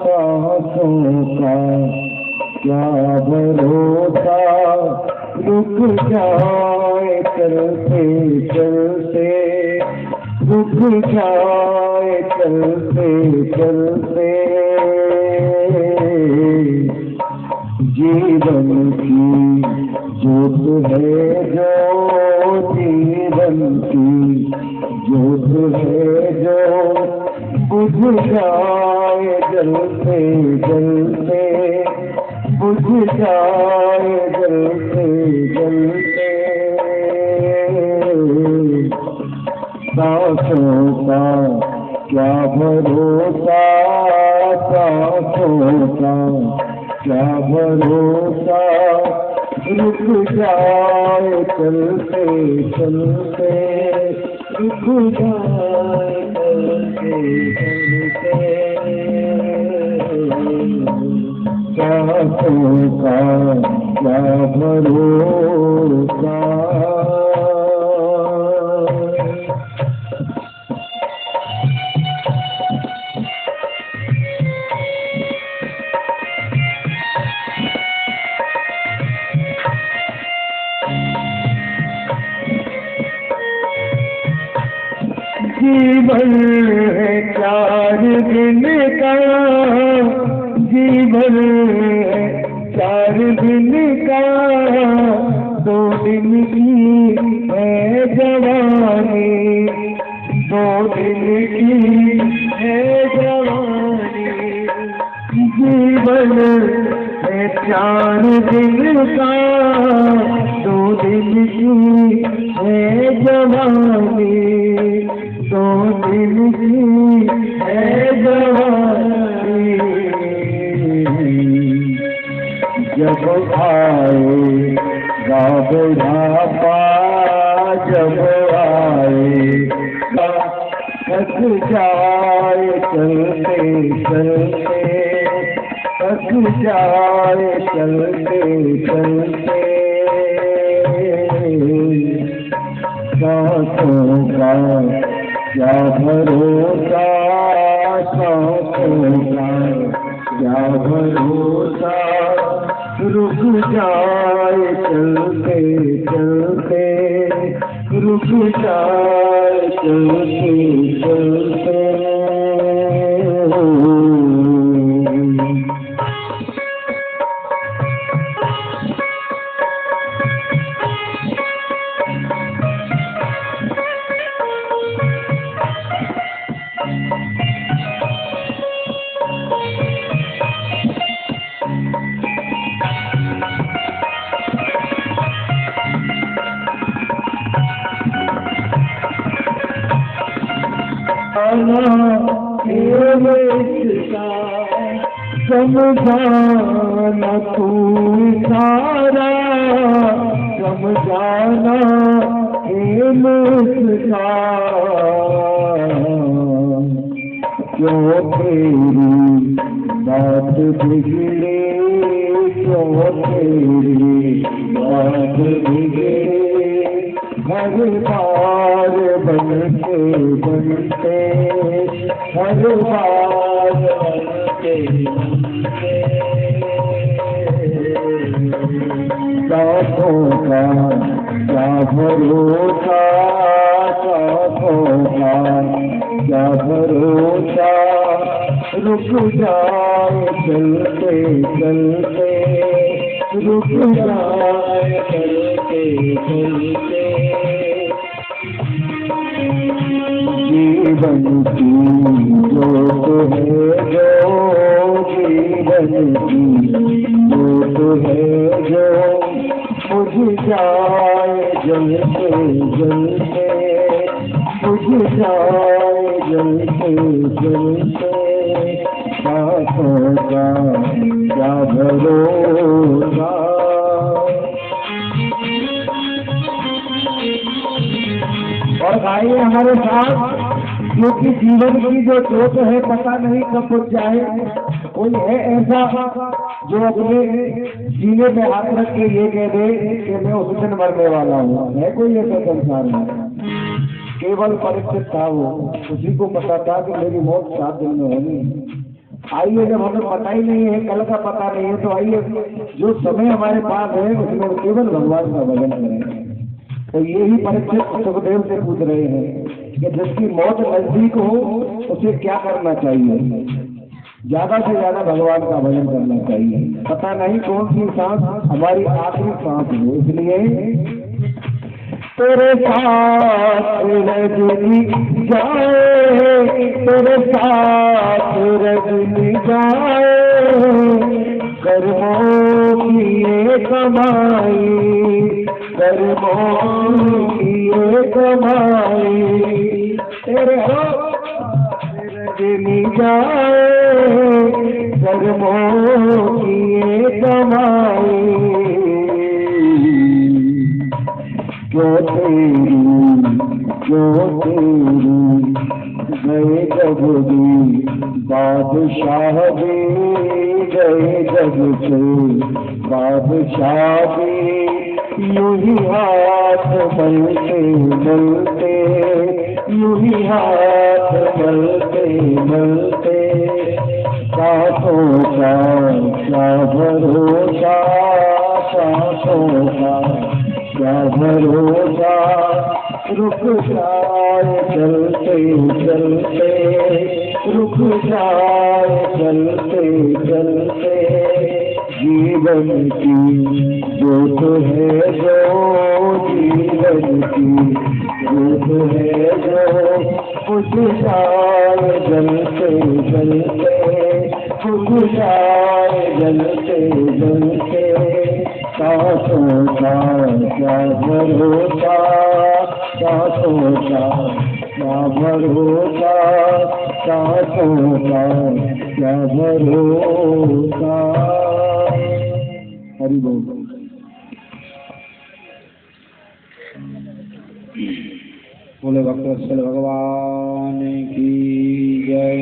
सांसों का क्या भरोसा, रुक जाए चलते चलते, रुक जाए चलते चलते, जीवन की जोत है जो, जीवन की जोत है जो, बुझ जाए जलते जलते, बुझ जाए जलते जलते, सांसों का क्या भरोसा, सांसों का क्या भरोसा, रुक जाए चलते चलते, रुक जाए चलते चलते, सांसों का क्या भरोसा। जीवन है 4 दिन का, जीवन है 4 दिन का, 2 दिन की है जवानी, 2 दिन की है जवानी। जीवन है 4 दिन का, 2 दिन की है जवानी, 2 दिन की है जवानी। जब आएगा बुढ़ापा, जब आएगा, थक जाए चलते चलते, थक जाए चलते चलते, सांसों का क्या भरोसा, सांसों का क्या भरोसा, रुक जाए चलते चलते, रुक जाए चलते चलते। समझाना तू सारा, समझाना मुझसा, क्यों तेरी बात बिगड़ी, क्यों तेरी बात बिगड़ी, हर बार बनते बनते, हर बार बनते बनते, सांसों का क्या भरोसा, सांसों का क्या भरोसा, रुक जाए चलते चलते, रुक जाए चलते चलते। जीवन की जोत है जो, जीवन की जोत है जो, बुझ जाए जलते जलते, बुझ जाए जलते जलते, सांसों का क्या भरोसा। और आइए हमारे साथ, क्योंकि जीवन की जो जोत है पता नहीं कब बुझ जाए। कोई है ऐसा जो अपने जीने में हाथ रख के ये कह दे कि मैं उस दिन मरने वाला हूँ? है कोई ऐसा संसार में? केवल परिचित था वो, उसी को पता था कि मेरी मौत 7 दिन में होगी। आइए, जब हमें पता ही नहीं है, कल का पता नहीं है, तो आइए जो समय हमारे पास है उसमें केवल भगवान का भजन करें। तो यही परीक्षित सुखदेव से पूछ रहे हैं कि जिसकी मौत नजदीक हो उसे क्या करना चाहिए? ज्यादा से ज्यादा भगवान का भजन करना चाहिए। पता नहीं कौन सी सांस हमारी आखिरी सांस हो, इसलिए तेरे साथ रजनी जाए, तेरे साथ रजनी जाए, कर्मों की ये कमाई, कर्मों की ये कमाई, तेरे रजनी जाए, कर्मों की ये कमाई। क्यों तेरी गए जब भी बादशाह भी, गए जब से बादशाह भी, यूं ही हाथ मलते मलते, यूं ही हाथ मलते मलते, सांसों का क्या भरोसा, सांसों का क्या भरोसा, रुक जाए चलते चलते, रुक जाए चलते चलते, जीवन की जोत है जो, जीवन की जोत है जो, बुझ जाए जलते जलते, बुझ जाए जलते जलते, सांसों का क्या भरोसा, सांसों का क्या भरोसा, सांसों का क्या भरोसा। हरि बोल। बोले भक्तवत्सल भगवान की जय।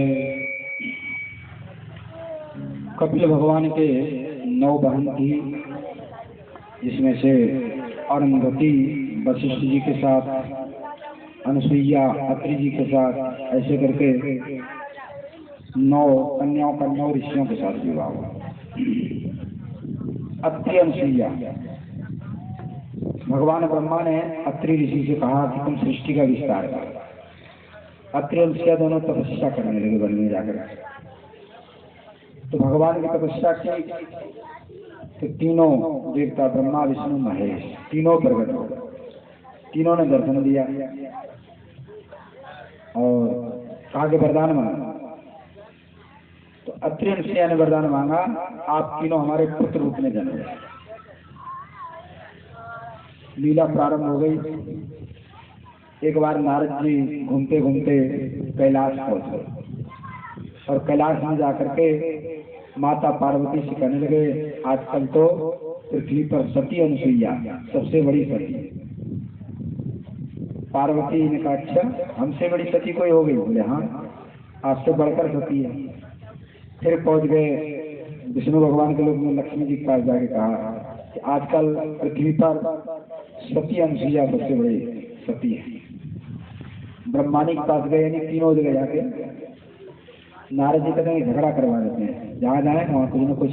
कपिल भगवान के 9 बहन थी, जिसमें से अरुंधति वशिष्ठ जी के साथ, अनुसुईया अत्रि जी के साथ, ऐसे करके 9 कन्याओं का 9 ऋषियों के साथ विवाह हुआ। अत्रि अनुसुईया, भगवान ब्रह्मा ने अत्रि ऋषि से कहा कि तुम सृष्टि का विस्तार करो। अत्रि अनुसुईया दोनों तपस्या करने लगे वन में जाकर। तो भगवान की तपस्या की तो तीनों देवता ब्रह्मा विष्णु महेश तीनों प्रकट हो गए। तीनों ने दर्शन दिया और आगे वरदान मांगा। तो अत्रि अनुसुईया ने वरदान मांगा, आप तीनों हमारे पुत्र रूप में जन्मे। लीला प्रारंभ हो गई। एक बार नारद जी घूमते घूमते कैलाश पहुंचे और कैलाश में जाकर के माता पार्वती से कहने लगे, आजकल तो पृथ्वी पर सती अनुसुईया सबसे बड़ी सती है। पार्वती ने कहा, अच्छा हमसे बड़ी सती कोई हो गई? बोले हाँ, आपसे बढ़कर सती है। फिर पहुंच गए विष्णु भगवान के लोग में, लक्ष्मी जी के पास जाके कहा कि आजकल पृथ्वी पर सती अनुसुईया सबसे बड़ी सती है। ब्रह्मानी के पास गए, यानी तीनों जगह जाके नारद जी कहते हैं झगड़ा करवा देते हैं, जहाँ जाए वहाँ कुछ न कुछ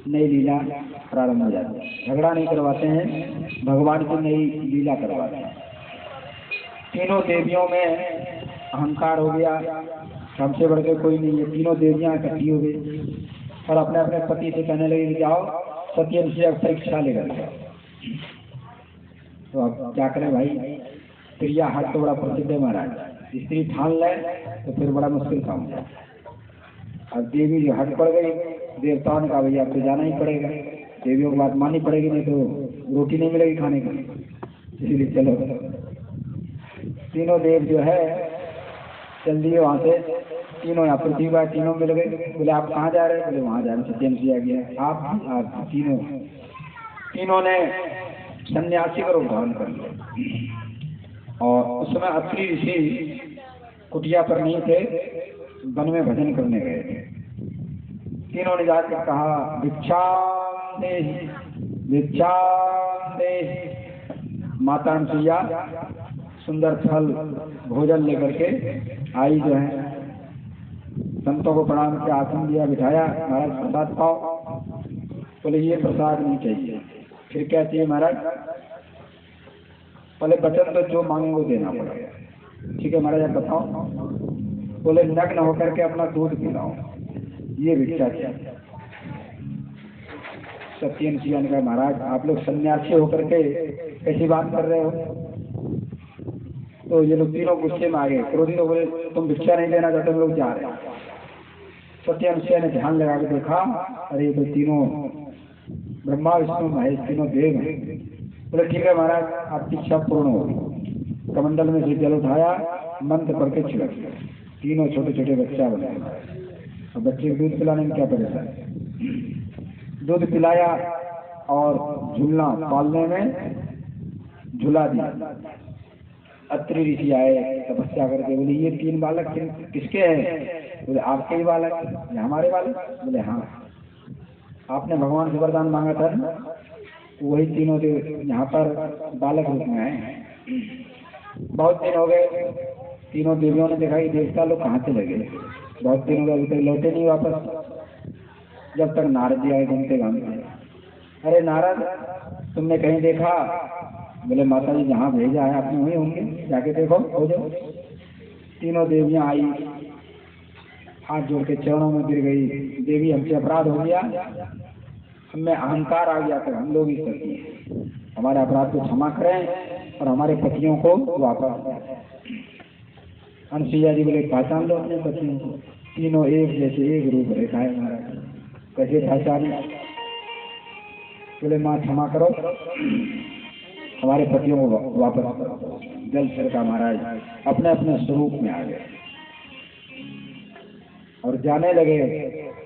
नई लीला प्रारंभ हो जाती है। झगड़ा नहीं करवाते हैं, भगवान की नई लीला करवाते हैं। तीनों देवियों में अहंकार हो गया, हमसे बढ़ के कोई नहीं है। तीनों देवियां इकट्ठी हो गई और अपने अपने पति से कहने लगे कि जाओ सती अनुसुईया परीक्षा लेकर। तो अब क्या करें भाई, प्रिया हाट तो बड़ा प्रसिद्ध है महाराज, स्त्री ठान ले तो फिर बड़ा मुश्किल काम है। अब देवी जो हट पड़ गई, देवताओं ने कहा भैया अब तो जाना ही पड़ेगा, देवियों की बात माननी पड़ेगी, नहीं तो रोटी नहीं मिलेगी खाने की। इसलिए चलो तीनों देव जो है चल दिए वहाँ से। तीनों यहाँ पृथ्वी पर तीनों मिल गए। बोले आप कहाँ जा रहे हैं? बोले वहाँ जा रहे हैं, सती अनुसुईया गया। आप तीनों ने सन्यासी का रूप धारण कर लिया और उस समय अत्रि ऋषि कुटिया पर नहीं थे, वन में भजन करने गए थे। तीनों ने जाकर कहा भिक्षाम दे, भिक्षाम दे। माता अनसुईया सुंदर फल भोजन लेकर के आई जो है, संतों को प्रणाम के आसन दिया, बिठाया, महाराज प्रसाद पाओ। बोले ये प्रसाद नहीं चाहिए। फिर क्या चाहिए महाराज? बोले बचन तो जो मांगे वो देना पड़ेगा। ठीक है महाराज आप बताओ। बोले नग्न होकर के अपना दूध पिलाओ, ये भिक्षा चाहिए। सत्यन सिंह ने कहा महाराज आप लोग सन्यासी होकर के कैसी बात कर रहे हो? तो ये लोग तीनों गुस्से में आ गए, क्रोधित हो गए, तुम भिक्षा नहीं देना चाहते, हम लोग जा रहे हैं। सत्यन सिंह ने ध्यान लगा के देखा, अरे तो तीनों ब्रह्मा विष्णु महेश तीनों देव हैं। बोले ठीक है महाराज आपकी इच्छा पूर्ण होगी। कमंडल में से जल उठाया, मंत्र पढ़ के छिड़क दिया, तीनों छोटे छोटे बच्चा बने। और बच्चे को दूध पिलाने में क्या परेशानी? दूध पिलाया और झूलना पालने में झूला दिया। अत्रि ऋषि आए तपस्या करके, बोले ये तीन बालक किसके हैं? बोले आपके ही बालक, हमारे बालक? बोले हाँ, आपने भगवान से वरदान मांगा था ना, वही तीनों देव यहाँ पर बालक रूप में आए। बहुत दिन हो गए, तीनों देवियों ने देखा कि देवता लोग कहाँ चले गए, बहुत दिन हो गए अभी तक लौटे नहीं वापस। जब तक नारद जी आए घूमते घूमते, अरे नारद तुमने कहीं देखा? बोले माता जी जहाँ भेजा है आपने वहीं होंगे, जाके देखो हो जाओ। तीनों देवियां आई, हाथ जोड़ के चरणों में गिर गई, देवी हमसे अपराध हो गया, हमें अहंकार आ गया, तो हम लोग ही कर दिए, हमारे अपराध को क्षमा करें और हमारे पतियों को वापस। अनसुईया जी बोले पहचान लो अपने पतियों को, तीनों एक जैसे एक रूप रेखा है हमारा, कैसे पहचाने? बोले माँ क्षमा करो, हमारे पतियों को वापस करो। जल सरका महाराज अपने अपने स्वरूप में आ गए और जाने लगे।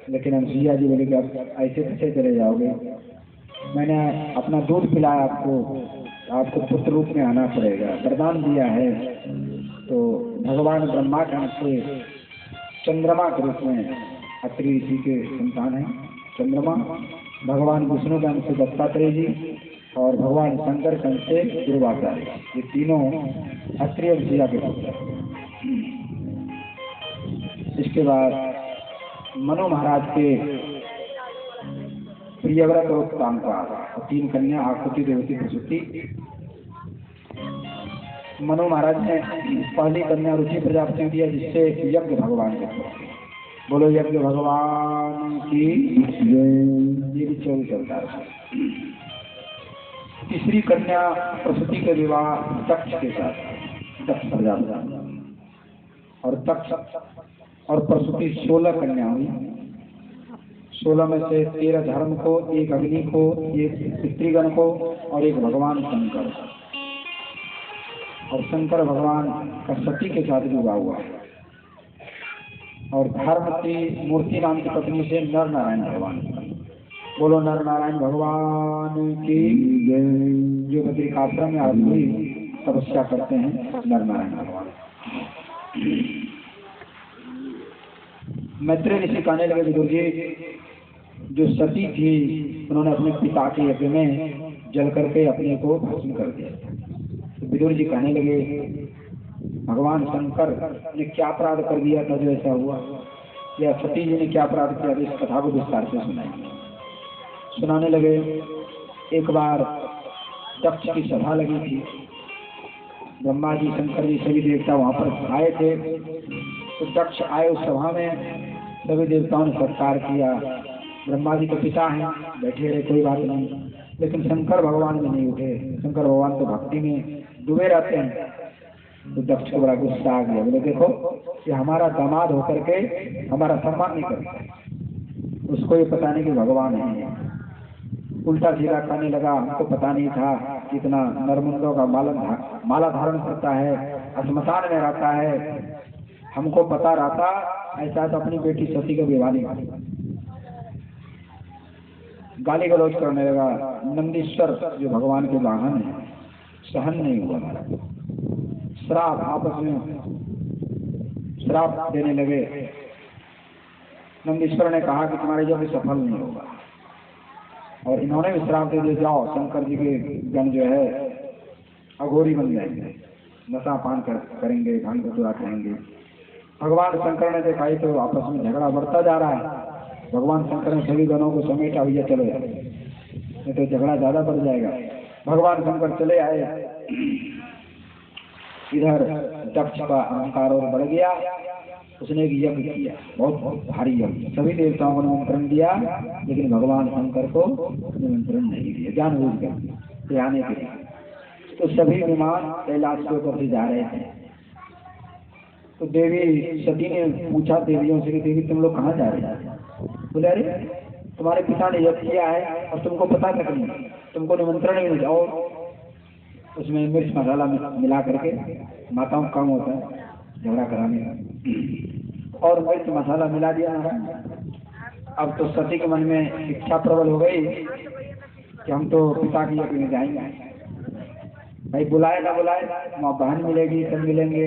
लेकिन अनसुईया जी बोले कि अब ऐसे कैसे चले जाओगे? मैंने अपना दूध पिलाया आपको पुत्र रूप में आना पड़ेगा, वरदान दिया है। तो भगवान ब्रह्मा के अंश से चंद्रमा के रूप में अत्रि ऋषि के संतान है चंद्रमा, भगवान विष्णु के अंश से दत्तात्रेय जी और भगवान शंकर के अंश से ध्रुवाचार्य, ये तीनों अत्रि और सिया के पुत्र। इसके बाद मनु महाराज के प्रियव्रत और कामका तीन कन्या आकृति देवती प्रसूति। मनु महाराज ने पहली कन्या रुचि प्रजापति दिया, जिससे यज्ञ भगवान के। बोलो यज्ञ भगवान की ये भी 24 अवतार है। तीसरी कन्या प्रसूति का विवाह दक्ष के साथ, दक्ष प्रजापति, और दक्ष और प्रसूति 16 कन्या हुई। 16 में से 13 धर्म को, एक अग्नि को, एक पितृगण को और एक भगवान शंकर। और शंकर भगवान का सती के साथ विवाह हुआ। और धर्म की मूर्ति नाम की पत्नी से नर नारायण भगवान। बोलो नर नारायण भगवान की जय। जो बद्रिकाश्रम में आदमी तपस्या करते हैं नर नारायण भगवान। मैत्रेय ऋषि कहने लगे विदुर जी, जो सती थी उन्होंने अपने पिता के यज्ञ में जल करके अपने को भस्म कर दिया। तो विदुर जी कहने लगे भगवान शंकर ने क्या अपराध कर दिया था जो ऐसा हुआ, या सती जी ने क्या अपराध किया? इस कथा को विस्तार से सुनाने लगे। एक बार दक्ष की सभा लगी थी, ब्रह्मा जी शंकर जी सभी देवता वहां पर आए थे। तो दक्ष आए उस सभा में, सभी देवताओं ने सत्कार किया। ब्रह्मा जी तो पिता हैं, बैठे रहे कोई बात नहीं, लेकिन शंकर भगवान में नहीं उठे। शंकर भगवान तो भक्ति में डूबे रहते हैं। तो दक्ष को बड़ा गुस्सा आ गया, बोले देखो कि हमारा दामाद होकर के हमारा सम्मान नहीं करता, उसको ये पता नहीं कि भगवान है। उल्टा सीधा खाने लगा, हमको पता नहीं था कि इतना नरमुंडों का माला धारण करता है, श्मशान में रहता है, हमको पता रहता ऐसा तो अपनी बेटी सती का विवाह नहीं करता। गाली गलौज करने लगा। नंदीश्वर जो भगवान के वाहन है, सहन नहीं हुआ। श्राप आपस में श्राप देने लगे। नंदीश्वर ने कहा कि तुम्हारे यज्ञ सफल नहीं होगा, और इन्होंने भी श्राप दे दिया, जाओ शंकर जी के गण जो है अघोरी बन जाएंगे, नशा पान करेंगे, भांग धतूरा खाएंगे। भगवान शंकर ने देखा तो आपस में झगड़ा बढ़ता जा रहा है। भगवान शंकर ने सभी गणों को समेटा, भैया चलो नहीं तो झगड़ा ज्यादा बढ़ जाएगा। भगवान शंकर चले आए। इधर दक्ष का अहंकार और बढ़ गया, उसने एक यज्ञ किया, बहुत भारी यज्ञ। सभी देवताओं को निमंत्रण दिया, लेकिन भगवान शंकर को निमंत्रण नहीं दिया, जानबूझकर आने के लिए। तो सभी विमान कैलाश के ऊपर से जा रहे थे। तो देवी सती ने पूछा देवियों से कि देवी तुम लोग कहाँ जा रहे हैं? बोले अरे तुम्हारे पिता ने यज्ञ किया है और तुमको पता तक नहीं, तुमको निमंत्रण ही नहीं। जाओ उसमें मिर्च मसाला मिला करके, माताओं का काम होता है झगड़ा कराने का, और मिर्च मसाला मिला दिया। अब तो सती के मन में इच्छा प्रबल हो गई कि हम तो पिता की यज्ञ में जाएंगे। भाई बुलाए ना बुलाए, माँ बहन मिलेगी, सब मिलेंगे,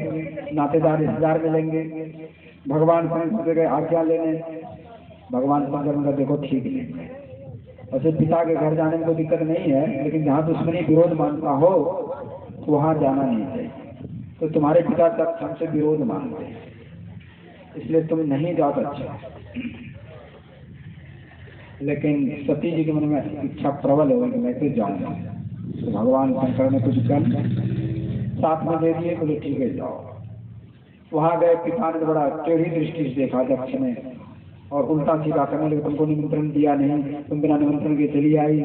नातेदार रिश्तेदार मिलेंगे। भगवान शंकर से गए आज्ञा लेने। भगवान शंकर ने कहा देखो ठीक नहीं, वैसे पिता के घर जाने में कोई दिक्कत नहीं है, लेकिन जहाँ दुश्मनी विरोध मानता हो वहाँ जाना नहीं चाहिए। तो तुम्हारे पिता तक हमसे विरोध मानते हैं, इसलिए तुम नहीं जाओ तो अच्छा। लेकिन सती जी के मन में इच्छा प्रबल हो गई कि मैं तो जाऊंगा। तो भगवान शंकर ने कुछ कर साथ में दे दिए, बोले ठीक है जाओ। वहां गए, पिता ने बड़ा टेढ़ी दृष्टि से देखा दक्ष ने, और उल्टा सीधा करने लगे, तुमको निमंत्रण दिया नहीं, तुम बिना निमंत्रण के चली आई।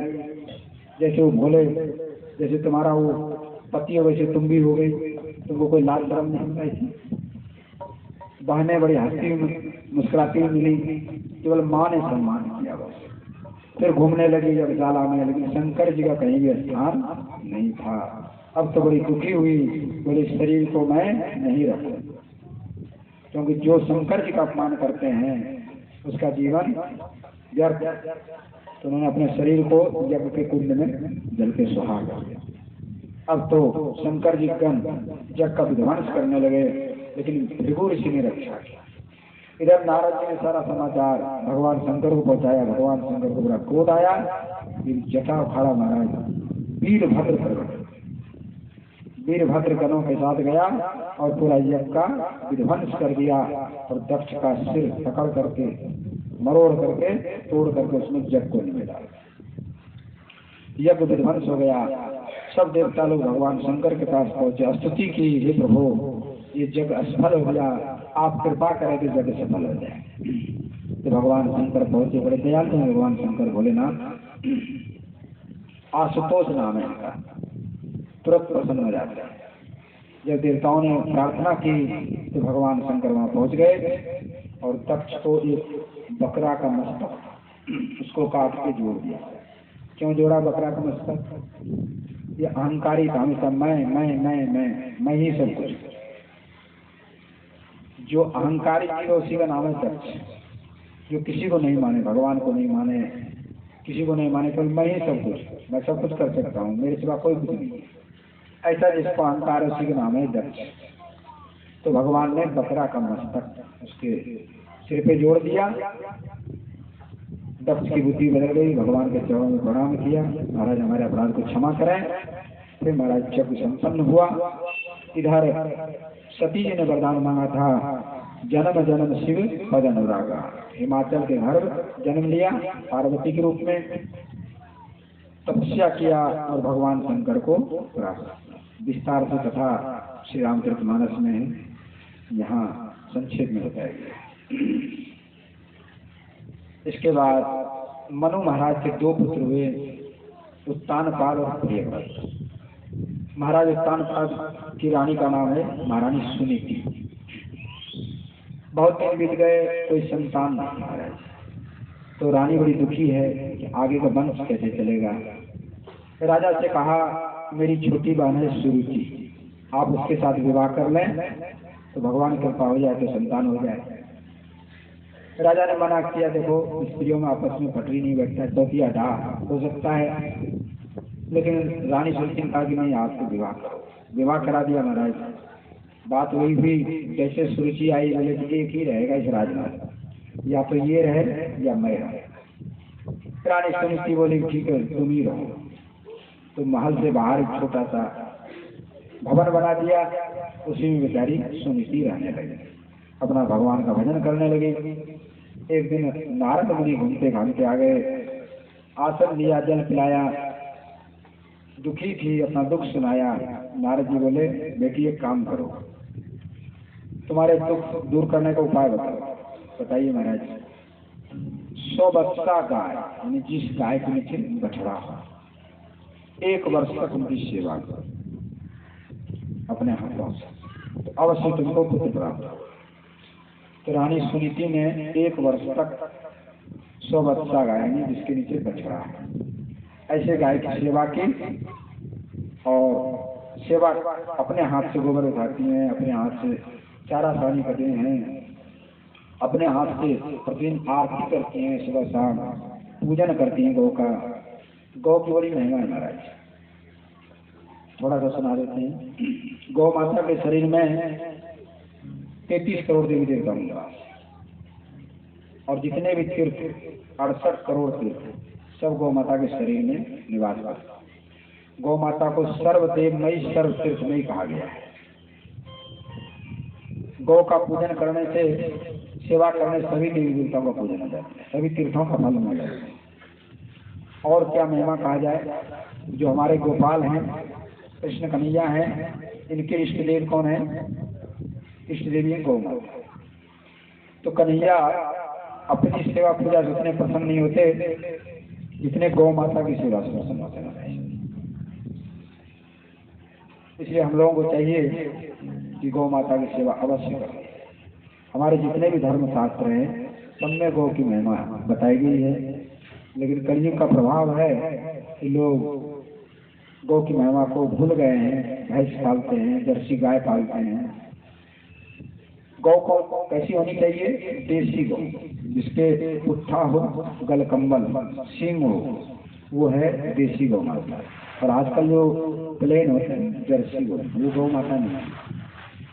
जैसे वो बोले जैसे तुम्हारा वो पति हो वैसे तुम भी हो गई, तुमको कोई लाज शर्म नहीं आई। बहनें बड़ी हंसती मुस्कुराती मिली, केवल माँ ने सम्मान किया बस। फिर घूमने लगी यज्ञशाला में, लेकिन शंकर जी का कहीं भी स्थान नहीं था। अब तो बड़ी दुखी हुई, बोले शरीर को मैं नहीं रखूं, क्योंकि जो शंकर जी का अपमान करते हैं उसका जीवन व्यर्थ। तो उन्होंने अपने शरीर को यज्ञ के कुंड में जल के सुहा कर दिया। अब तो शंकर जी गण यज्ञ का विध्वंस करने लगे, लेकिन भृगु ऋषि ने रक्षा किया। इधर नारद जी ने सारा समाचार भगवान शंकर को पहुंचाया। भगवान शंकर को बड़ा क्रोध आया, जटा उखाड़ा महाराज वीरभद्र प्रकट, वीरभद्र गणों के साथ गया और पूरा यज्ञ का विध्वंस कर दिया, और दक्ष का सिर पकड़ करके मरोड़ करके तोड़ करके उसमें यज्ञ को निमेट डाला। यज्ञ विध्वंस हो गया। सब देवता लोग भगवान शंकर के पास पहुंचे, स्तुति की, हे प्रभु ये यज्ञ असफल हो गया, आप कृपा करें कि यज्ञ सफल हो जाए। तो भगवान शंकर पहुंचे, बड़े दयालु हैं भगवान शंकर भोलेनाथ। आशुतोष नाम है इनका, तुरंत प्रसन्न हो जाते हैं। जब देवताओं ने प्रार्थना की तो भगवान शंकर वहां पहुंच गए, और दक्ष को एक बकरा का मस्तक उसको काट के जोड़ दिया। क्यों जोड़ा बकरा का मस्तक? ये अहंकारी था, हमेशा मैं ही सब कुछ। जो अहंकारी थी उसी का नाम है दक्ष, जो किसी को नहीं माने, भगवान को नहीं माने, किसी को नहीं माने, केवल मैं ही सब कुछ, मैं सब कुछ कर सकता हूँ, मेरे सिवा कोई कुछ नहीं। ऐसा जिसको अहंकार है उसी का नाम है दक्ष। तो भगवान ने बकरा का मस्तक उसके सिर पे जोड़ दिया। दक्ष की बुद्धि बदल गई, भगवान के चरणों में प्रणाम किया, महाराज हमारे अपराध को क्षमा करें। फिर महाराज यज्ञ संपन्न हुआ। इधर सती जी ने वरदान मांगा था, जन्म जन्म शिव पद अनुरागा, हिमाचल के घर जन्म लिया पार्वती के रूप में, तपस्या किया और भगवान शंकर को प्राप्त। विस्तार से कथा श्री रामचरितमानस में यहाँ संक्षेप में बताया गया। इसके बाद मनु महाराज के दो पुत्र हुए, उत्तानपाद और प्रियव्रत। महाराज उत्तानपाद की रानी का नाम है महारानी सुनीति। बहुत दिन बीत गए, कोई संतान नहीं महाराज। तो रानी बड़ी दुखी है कि आगे का वंश कैसे चलेगा। राजा से कहा, मेरी छोटी बहन है सुरुचि, आप उसके साथ विवाह कर लें तो भगवान कृपा हो जाए तो संतान हो जाए। राजा ने मना किया, देखो स्त्रियों में आपस में पटरी नहीं बैठता, चौथिया डा हो सकता है। लेकिन रानी सुरुचि ने कहा कि नहीं, आपको विवाह करो। विवाह करा दिया महाराज। बात वही हुई, कैसे सुरुचि आई, बोले कि एक ही रहेगा इस राजमहल, या तो ये रहे या मैं रहे। रानी सुनीति बोली ठीक है तुम ही रहो। तो महल से बाहर एक छोटा सा भवन बना दिया, उसी में बेचारी सुनीति रहने लगी, अपना भगवान का भजन करने लगी। एक दिन नारद मुनि घूमते घामते आ गए, आसन लिया, जल पिलाया, दुखी थी, अपना दुख सुनाया। नारद जी बोले बेटी एक काम करो, तुम्हारे दुख दूर करने का उपाय बताओ। बताइए महाराज। 100 बच्चा गाय, यानी जिस गाय के नीचे बछड़ा हो, 1 वर्ष तक उनकी सेवा करो अपने हाथों से, तो अवश्य तुमको पुत्र प्राप्त हो। तो रानी सुनीति ने 1 वर्ष तक 100 बच्चा गाय, यानी जिसके नीचे बछड़ा है, ऐसे गाय की सेवा की। और सेवा अपने हाथ से गोबर उठाती हैं, अपने हाथ से चारा पानी करते हैं, अपने हाथ से प्रतिदिन आरती करती हैं, सुबह शाम पूजन करती हैं गौ का। गौ की बड़ी महिमा है महाराज, थोड़ा सा सुना देते हैं। गौ माता के शरीर में 33 करोड़ देवी देवता निवास, और जितने भी तीर्थ 68 करोड़ तीर्थ सब गौ माता के शरीर में निवास करते। गौ माता को सर्वदेवमयी सर्वतीर्थमयी कहा गया है। गौ का पूजन करने से, सेवा करने से सभी देवी देवताओं का पूजन हो जाता है, सभी तीर्थों का फल मिल जाता है। और क्या महिमा कहा जाए, जो हमारे गोपाल हैं, कृष्ण कन्हैया हैं, इनके इष्ट देव कौन है? इष्ट देवी है गौ माता। तो कन्हैया अपनी सेवा पूजा से उतने प्रसन्न नहीं होते जितने गौ माता की सेवा से प्रसन्न होते हैं। इसलिए हम लोगों को चाहिए कि गौ माता की सेवा अवश्य करें। हमारे जितने भी धर्म शास्त्र हैं सब में गौ की महिमा बताई गई है, लेकिन कलयुग का प्रभाव है कि लोग गौ की महिमा को भूल गए हैं, भैंस पालते हैं, जर्सी गाय पालते हैं। गौ को कैसी होनी चाहिए? देसी गौ, जिसके पुट्ठा हो, गलकम्बल, सींग हो, वो है देसी गौ माता। और आजकल जो प्लेन होते हैं जर्सी गौ, वो गौ माता नहीं है,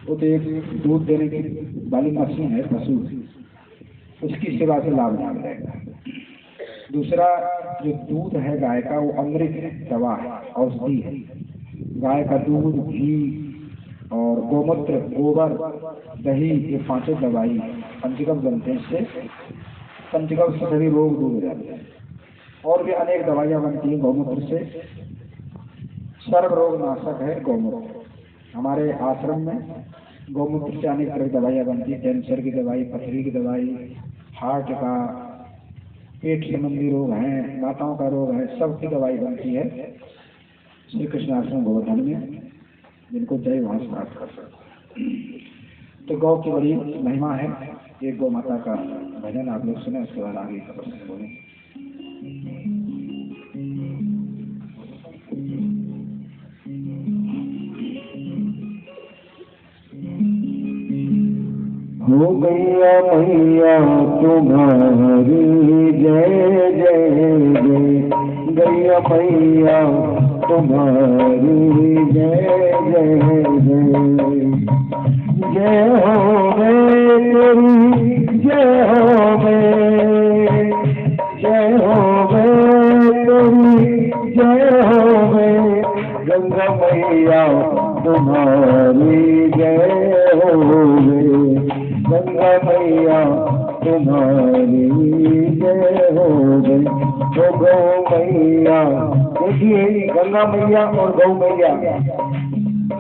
वो तो एक दूध देने की वाली मशीन है, पशु, उसकी सेवा से लाभ नहीं मिलेगा। दूसरा, जो दूध है गाय का, वो अमृत दवा है, औषधि है। गाय का दूध, घी और गोमूत्र, गोबर, दही, ये 5 दवाई पंचगव्य बनते हैं। इससे पंचगव्य से सभी रोग दूर हो जाते हैं। और भी अनेक दवाइयाँ बनती हैं गौमूत्र से। सर्व रोग नाशक है गौमूत्र। हमारे आश्रम में गौमूत्र से अनेक तरह की दवाइयाँ बनती हैं, कैंसर की दवाई, पथरी की दवाई, हार्ट का, पेट संबंधी रोग हैं, माताओं का रोग है, सबकी दवाई बनती है श्री कृष्ण आश्रम गोवर्धन में, जिनको चाहिए वहाँ से प्राप्त कर सकते। तो गौ की बड़ी महिमा है। एक गौ माता का भजन आप लोग सुने, उसके बाद आगे का प्रश्न बोलें। हो गैया मैया तुम्हारी जय जय जय, गैया मैया तुम्हारी जय जय जय। जय हो वे तेरी, जय हो वे, जय हो वे तेरी, जय हो वे गंगा मैया तुम्हारी जय हो वे, गंगा मैया तुम्हारी जय हो गई। तो गौ मैया, देखिए गंगा मैया और गौ मैया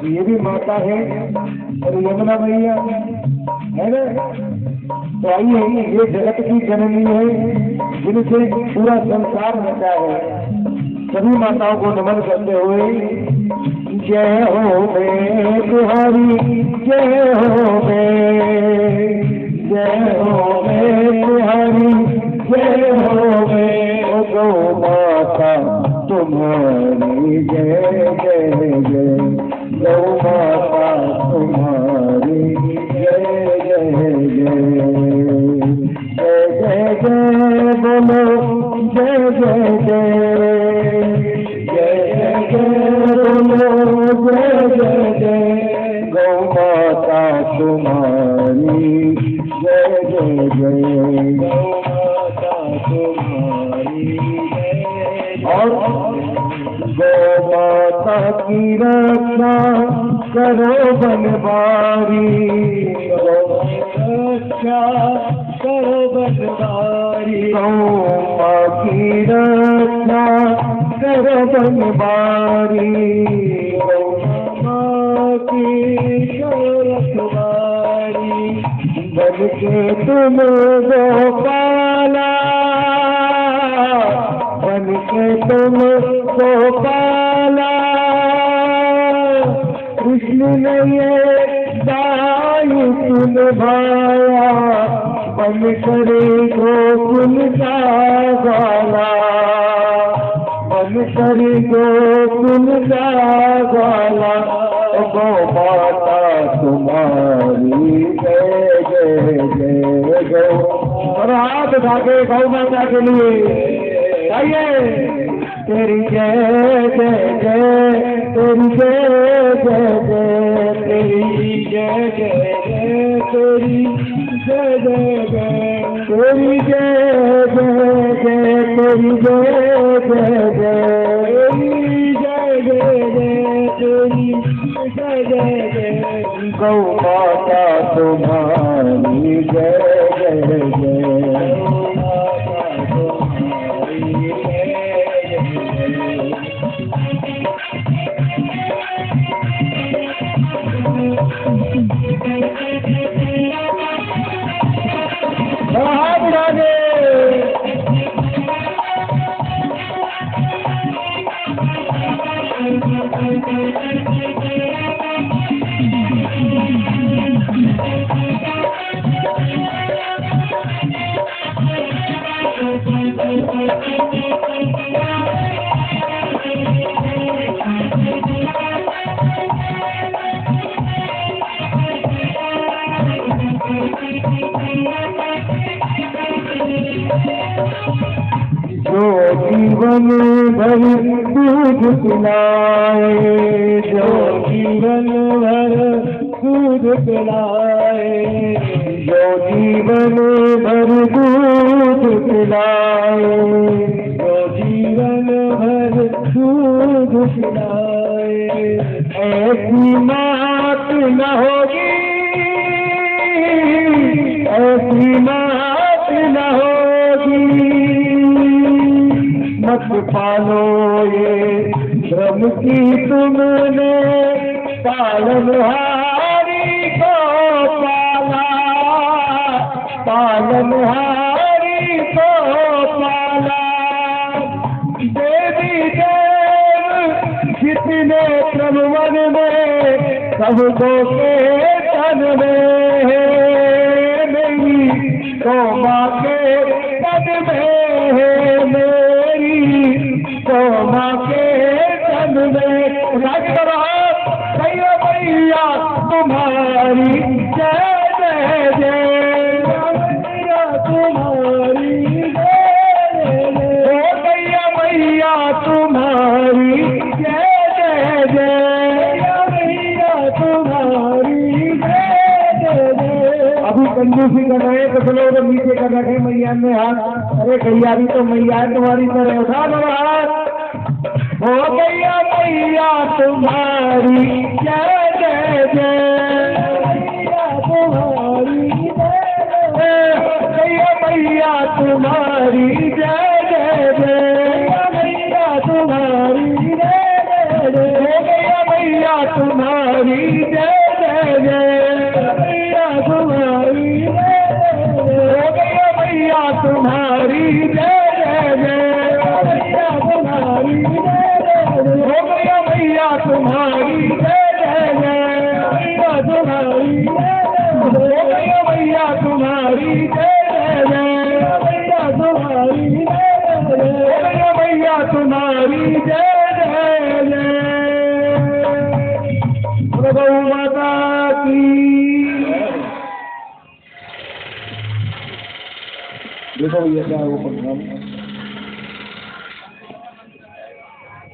ये भी माता है, और यमुना मैया है ना। तो आइए, ये जगत की जननी है, जिनसे पूरा संसार रहता है। सभी माताओं को नमन करते हुए जय हो वे तुम्हारी, जय हो वे, जय हो वे तुम्हारी, जय हो वे गौ माता तुम्हारी जय जय जय, गौ माता तुम्हारी जय जय जय, जय जय जय बोलो, जय जय जय, जय जय जय बोलो, जय जय जय, गौ माता जय जय। गौ माता तुम्हारी जय। और गौ माता की रक्षा करो बनवारी। गौ रक्षा करो बनवारी। गौ माँ की रक्षा करो बनवारी। गौ माँ की करो रखवारी। बन के तुम गोपाला, बन के तुम गोपाला, कृष्ण ने ये दायित्व निभाया, बन करे गोकुल का ग्वाला, बन करे गोकुल का ग्वाला। गौ माता तुम्हारी जय जय जय। गौ और हाथ उठा के गौ माता के लिए आइए। तेरी जय जय जय, तेरी जय जय जय, तेरी जय जय जय तेरी जय जय जय। तेरी जय जय जय, तेरी जय जय जय, तेरी जय जय जय तेरी जय जय जय। गौ माता तुम्हारी जय जय जय। गौ माता तुम्हारी जय जय जय। हाथ उठा दे। जो जीवन भर दूध पिलाए, जो जीवन भर दूध पिलाए। जो जीवन भर दूध पिलाए, जो जीवन भर दूध पिलाए। ऐसी मात न होगी, ऐसी मात न होगी। मत पालो ये भ्रम की तुमने, पालनहारी को पाला, पालनहारी को पाला। देवी देव जितने प्रभुवन में, सबको के तन में, मेरी गौ माँ के तन में है, मेरी गौ माँ के तन में। राजकरा भैया भैया तुम्हारी जय जय जय। भैया तुम्हारी जय जय। भैया भैया तुम्हारी जय जय जय। भैया तुम्हारी जय जय जय। अभी कंजूसी कर रहे हैं, कुछ लोग नीचे कर रखे मैया में हाथ। अरे भैया भी तो मैया तुम्हारी तरह उठा दो हाथ। ओ भैया भैया तुम्हारी जय जय जय। भैया तुम्हारी जय जय। भैया भैया तुम्हारी जय जय जय। भैया तुम्हारी जय जय जय। भैया भैया तुम्हारी जय जय जय। भैया तुम्हारी जय जय जय। भैया भैया तुम्हारी जय जय जय। भैया तुम्हारी जय जय जय। भैया भैया तुम्हारी जय जय जय। भैया तुम्हारी जय जय जय। भैया भैया तुम्हारी जय जय जय। भैया तुम्हारी जय जय जय। भैया भैया तुम्हारी जय जय जय। गौ माता की। देखो ये क्या है वो पंद्रह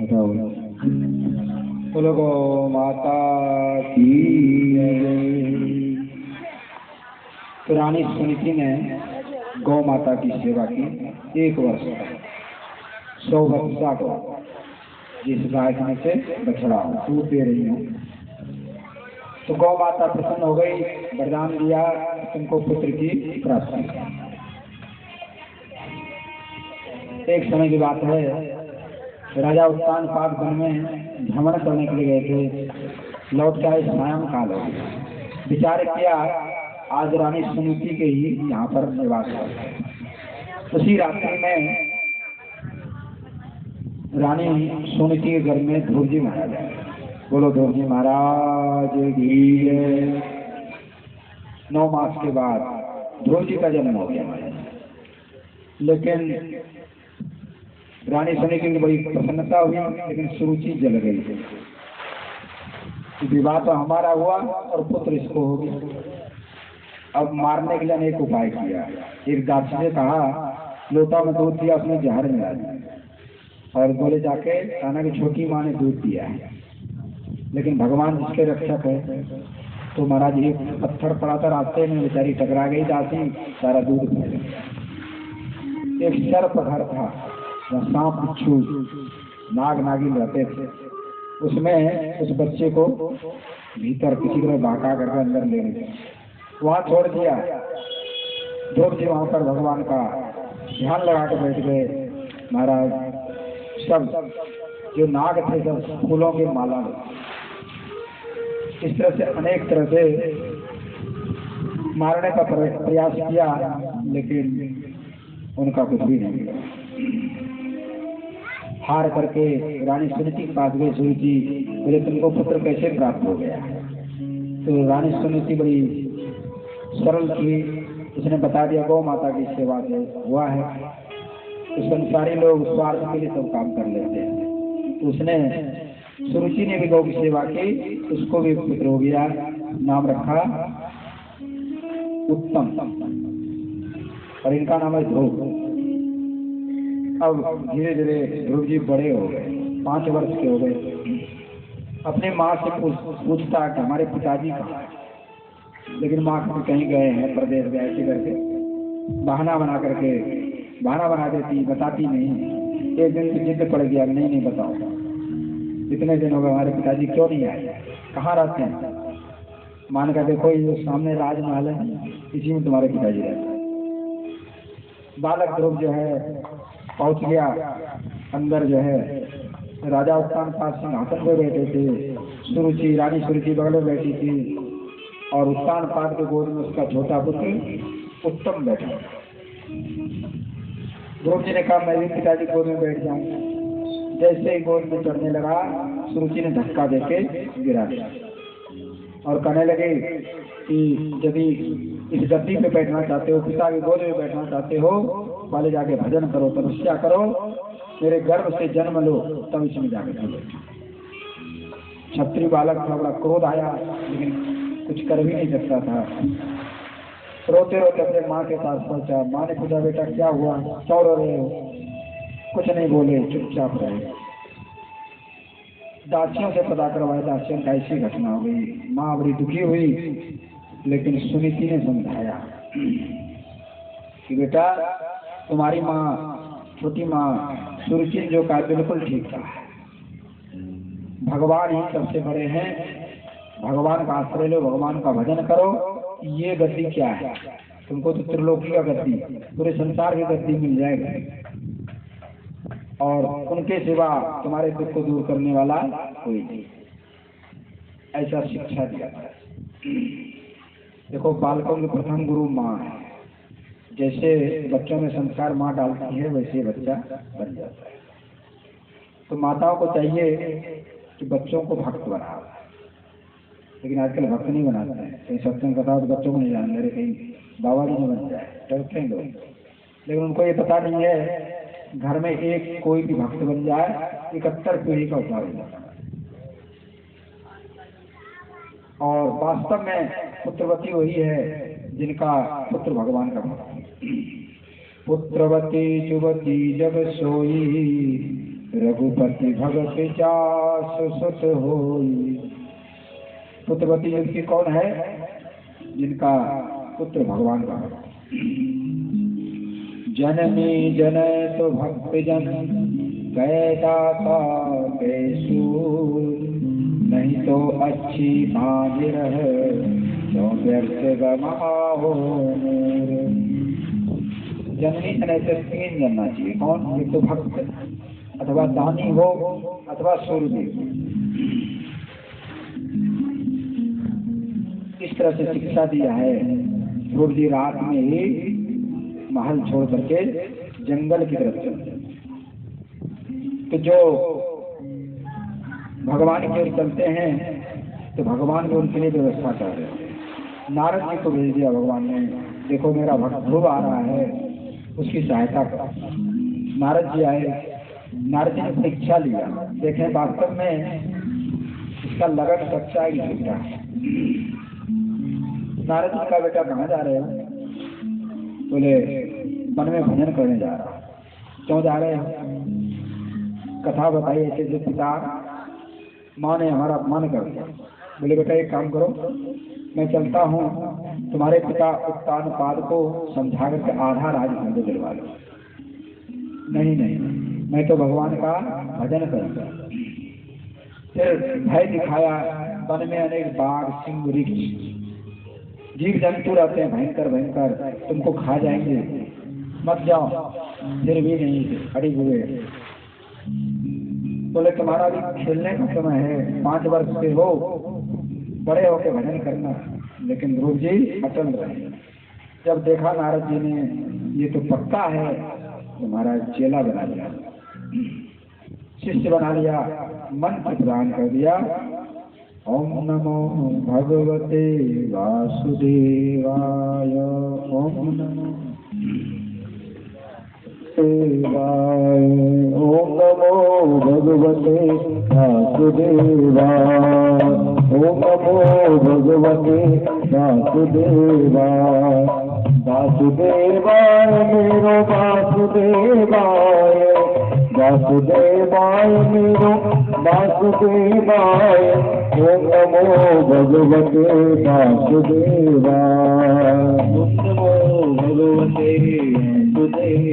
बताओ। बोलो गौ माता की जय। तो रानी सुनीति ने गौ माता की सेवा की 1 वर्ष तक। 100 वर्षा को जिस गाय खाने से बछड़ा दूध दे रही हूँ, तो गौ माता प्रसन्न हो गई, वरदान दिया तुमको पुत्र की प्राप्ति। एक समय की बात है, राजा उत्तान पाद वन में भ्रमण करने के लिए गए थे। लौट के आए, सायंकाल हो गया। विचार किया आज रानी सुनीति के ही यहाँ पर निवास है। उसी रात्रि में रानी सुनीति के घर में ध्रुव जी महाराज आए। बोलो ध्रुव जी महाराज की। 9 मास के बाद ध्रुव जी का जन्म हो गया। लेकिन रानी सुनीति की बड़ी प्रसन्नता हुई, लेकिन सुरुचि जल गई। विवाह तो हमारा हुआ और पुत्र इसको हो गया। अब मारने के लिए अनेक उपाय किया। एक दासी ने कहा, लोटा में दूध दिया, उसने जहर मिला दिया और बोले जाके खाना की छोटी माँ ने दूध दिया है। लेकिन भगवान जिसके रक्षक है, तो महाराज एक पत्थर पड़ा था रास्ते में, बेचारी टकरा गई दासी, सारा दूध पी गया। एक सर्प घर था, वहाँ सांप बिच्छू नाग नागिन रहते थे। उसमें उस बच्चे को भीतर किसी तरह बहका करके अंदर ले गए, वहाँ छोड़ दिया। ध्रुव जी वहाँ पर भगवान का ध्यान लगा के बैठ गए। महाराज सब जो नाग थे सब फूलों की माला में, इस तरह से अनेक तरह से मारने का प्रयास किया, लेकिन उनका कुछ भी नहीं मिला। हार करके रानी सुनीति के पास गए। सुनीति बोले तुमको पुत्र कैसे प्राप्त हो गया? तो रानी सुनीति बड़ी सरल थी, उसने बता दिया गौ माता की सेवा से हुआ है। तो संसारी लोग स्वार्थ के लिए सब काम कर लेते हैं। तो उसने सुरुचि ने भी गौ की सेवा की, उसको भी पुत्र हो गया। नाम रखा उत्तम, और इनका नाम है ध्रुव। अब धीरे धीरे ध्रुव जी बड़े हो गए, 5 वर्ष के हो गए। अपने माँ से पूछता कि हमारे पिताजी कहाँ हैं, लेकिन माँ कहीं गए हैं, प्रदेश गए, ऐसे करके बहाना बना देती, बताती नहीं। एक दिन की जिद पड़ गया, नहीं बताओ, इतने दिन हो गए हमारे पिताजी क्यों नहीं आए, कहाँ रहते हैं? मान कर देखो, ये सामने राजमहल है, इसी में तुम्हारे पिताजी रहते हैं। बालक ध्रुव जो है पहुंच गया अंदर। जो है राजा उत्तान पास सिंहासन पे बैठे थे। सुरुचि, रानी सुरुचि बगल में बैठी थी, और उत्तान पाद के गोद में उसका छोटा पुत्र उत्तम बैठा। ध्रुव जी ने कहा मैं भी पिताजी गोद में बैठ जाऊं। जैसे ही गोद में चढ़ने लगा, सुरुचि ने धक्का देके गिरा दिया और कहने लगे कि यदि इस गद्दी पे बैठना चाहते हो, पिता की गोद में बैठना चाहते हो, पहले जाके भजन करो, तपस्या करो, मेरे गर्भ से जन्म लो, तब इसमें जाके बैठो। क्षत्रिय बालक था, बड़ा क्रोध आया, लेकिन कुछ कर भी नहीं सकता था। रोते रोते अपने माँ के पास पहुंचा। माँ ने पूछा बेटा क्या हुआ, क्यों रो रहे हो? कुछ नहीं बोले, चुपचाप रहे। दासियों से पता करवाया, दासियों का ऐसी घटना हो गई। माँ बड़ी दुखी हुई, लेकिन सुनीति ने समझाया कि बेटा तुम्हारी माँ, छोटी माँ सुरुचि जो कहा बिल्कुल ठीक था। भगवान ही सबसे बड़े हैं, भगवान का आश्रय लो, भगवान का भजन करो। ये गद्दी क्या है? तुमको तो त्रिलोकी का गद्दी, पूरे संसार की गद्दी मिल जाएगी, और उनके सिवा तुम्हारे दुख को दूर करने वाला कोई नहीं। ऐसा शिक्षा दिया था। देखो, बालकों की प्रथम गुरु माँ है। जैसे बच्चों में संस्कार माँ डालती है, वैसे बच्चा बन जाता है। तो माताओं को चाहिए कि बच्चों को भक्त बनाओ, लेकिन आजकल भक्त नहीं बनाते हैं। कहीं सत्संग बताओ तो बच्चों को नहीं जान रहे, कहीं बाबा जी नहीं बन जाए, डरते हैं लोग। लेकिन उनको ये पता नहीं है, घर में एक कोई भी भक्त बन जाए 71 पीढ़ी का उद्धार हो जाता है। और वास्तव में पुत्रवती वही है जिनका पुत्र भगवान का भक्त है। पुत्रवती जुवती जब सोई, रघुपति भगत जास सुत होई। पुत्रवती युवती कौन है? जिनका पुत्र भगवान का। जननी जनय तो भक्त जन कैदाता कैसूर, नहीं तो अच्छी बाज रहे तो व्यर्थ गमाओ नूर। जननी जनय से तीन जानना चाहिए। कौन? एक तो भक्त अथवा दानी हो अथवा सूरदेव। इस तरह से शिक्षा दिया है। ध्रुव जी रात में ही महल छोड़ करके जंगल की तरफ चलते, तो जो भगवान की ओर चलते हैं तो भगवान भी उनके लिए व्यवस्था कर रहे हैं। नारद जी को भेज दिया भगवान ने, देखो मेरा भक्त ध्रुव आ रहा है, उसकी सहायता कर। नारद जी आए, नारद जी ने परीक्षा लिया, देखें वास्तव में इसका लगन सच्चा है कि झूठा है। नारद जी का बेटा कहाँ जा रहे हो? बोले वन में भजन करने जा रहा। क्यों जा रहे हो? कथा बताई ऐसे जो पिता माँ ने हमारा अपमान कर दिया। बोले बेटा एक काम करो, मैं चलता हूँ, तुम्हारे पिता उत्तानपाद को समझा करके आधा राज मुझे दिलवा लो। नहीं नहीं, मैं तो भगवान का भजन करूंगा। फिर भय दिखाया, वन में अनेक बाघ सिंह वृक्ष जीव जंतु रहते हैं, भयंकर भयंकर, तुमको खा जाएंगे, मत जाओ। फिर भी नहीं अड़ी हुए। बोले तुम्हारा भी खेलने का समय है, 5 वर्ष के हो, बड़े होके भजन करना। लेकिन ध्रुव जी अटल रहे। जब देखा नारद जी ने ये तो पक्का है, तुम्हारा चेला बना लिया, शिष्य बना लिया, मंत्र प्रदान कर दिया। ओम नमो भगवते वासुदेवाय, ओम नमो देवाय, ओम नमो भगवते वासुदेवाय, ओम नमो भगवते वासुदेवाय। वासुदेवाय मेरो वासुदेवाय, वासुदेवाय मेरो वासुदेवाय, ओम नमो भगवते वासुदेवाय, ओम नमो भगवते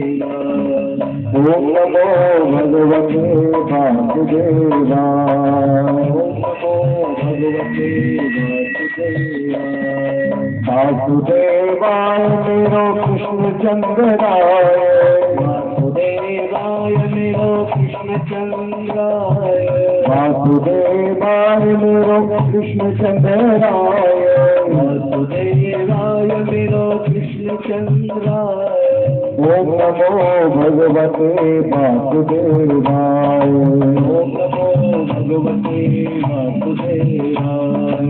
वासुदेवाय, ओम नमो भगवते वासुदेवाय, ओम नमो भगवते वासुदेवाय। वासुदेवाय मेरो कृष्ण चंद्राय, वासुदेवाय मेरो कृष्ण चंद्राय, वासुदेवाय मेरो कृष्ण चंद्राय, वासुदेवाय मेरो कृष्ण चंद्राय। ओम नमो भगवते वासुदेवाय, ओम नमो भगवते वासुदेवाय,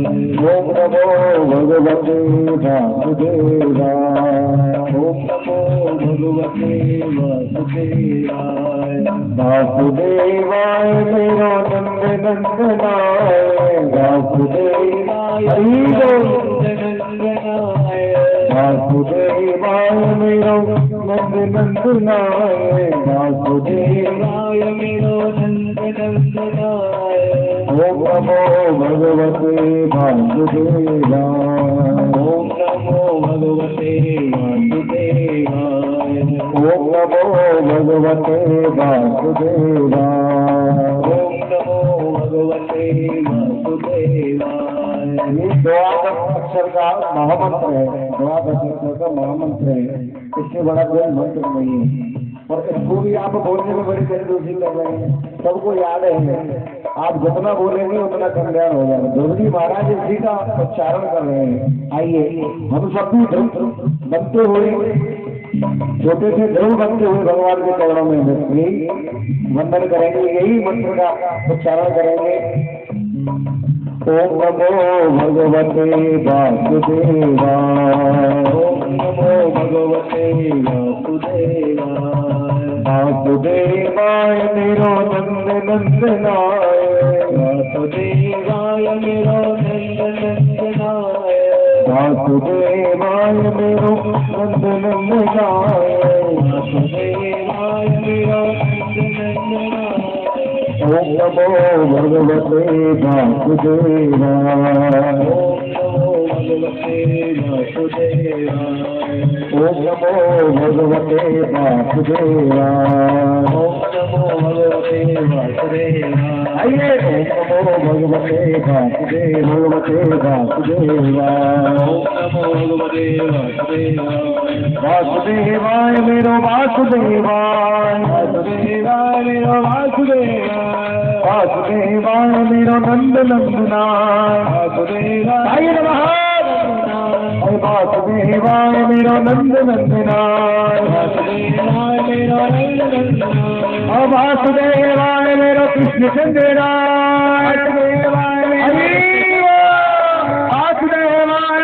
ओम नमो भगवते वासुदेवाय, ओम नमो भगवते वासुदेवाय। वासुदेवाय मेरो नंद नंदनाय, वासुदेवाय मेरो नंद नंदनाय, वासुदेवाय मेरो नंद नंदनाय, वासुदेवाय मेरो नंद नंदनाय। ओम नमो भगवते वासुदेवाय, ओम नमो भगवते वासुदेवाय, ओम नमो भगवते वासुदेवाय, ओम नमो भगवते वासुदेवाय। ये द्वादश अक्षर का महामंत्र है, द्वादश अक्षर का महामंत्र है, इससे बड़ा कोई मंत्र नहीं है। और इसको भी आप बोलने में बड़ी कंजूसी कर रहे हैं, सबको याद है, आप जितना बोलेंगे उतना कल्याण हो जाएगा। ध्रुव जी महाराज इसी का उच्चारण कर रहे हैं। आइए हम सब भी ध्रुव बनते हुए, छोटे से ध्रुव बनते हुए भगवान के चरणों में वंदन करेंगे, यही मंत्र का उच्चारण करेंगे। ओम नमो भगवते वासुदेवाय, ओम नमो भगवते वासुदेवाय, वासुदेवाय मेरो नंद नंदनाय, वासुदेवाय मेरो नंद नंदनाय, वासुदेवाय मेरो नंद नंदनाय, वासुदेवाय मेरो नंद नंदनाय। ओम नमो भगवते वासुदेवाय, ओम नमो भगवते वासुदेवाय। ओम नमो भगवते वासुदेवाय। ओम नमो भगवते वासुदेवाय। आइए ओम नमो भगवते वासुदेवाय। ओम नमो भगवते वासुदेवाय। वासुदेवाय मेरो वासुदेवाय। वासुदेवाय मेरो वासुदेवाय। वासुदेवाय मेरो नंद नंदनाय। वासुदेवाय नमः। वासुदेवाय मेरो नंद नंदनाय। वासुदेवाय मेरो नंद नंदनाय। वासुदेवाय मेरो कृष्ण चंद्रनाय। वासुदेवाय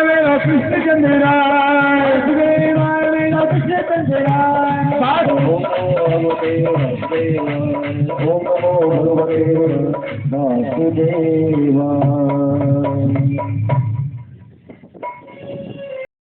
मेरो कृष्ण चंद्रनाय। वासुदेवाय मेरो कृष्ण चंद्रनाय। ओम नमो भगवते वासुदेवाय।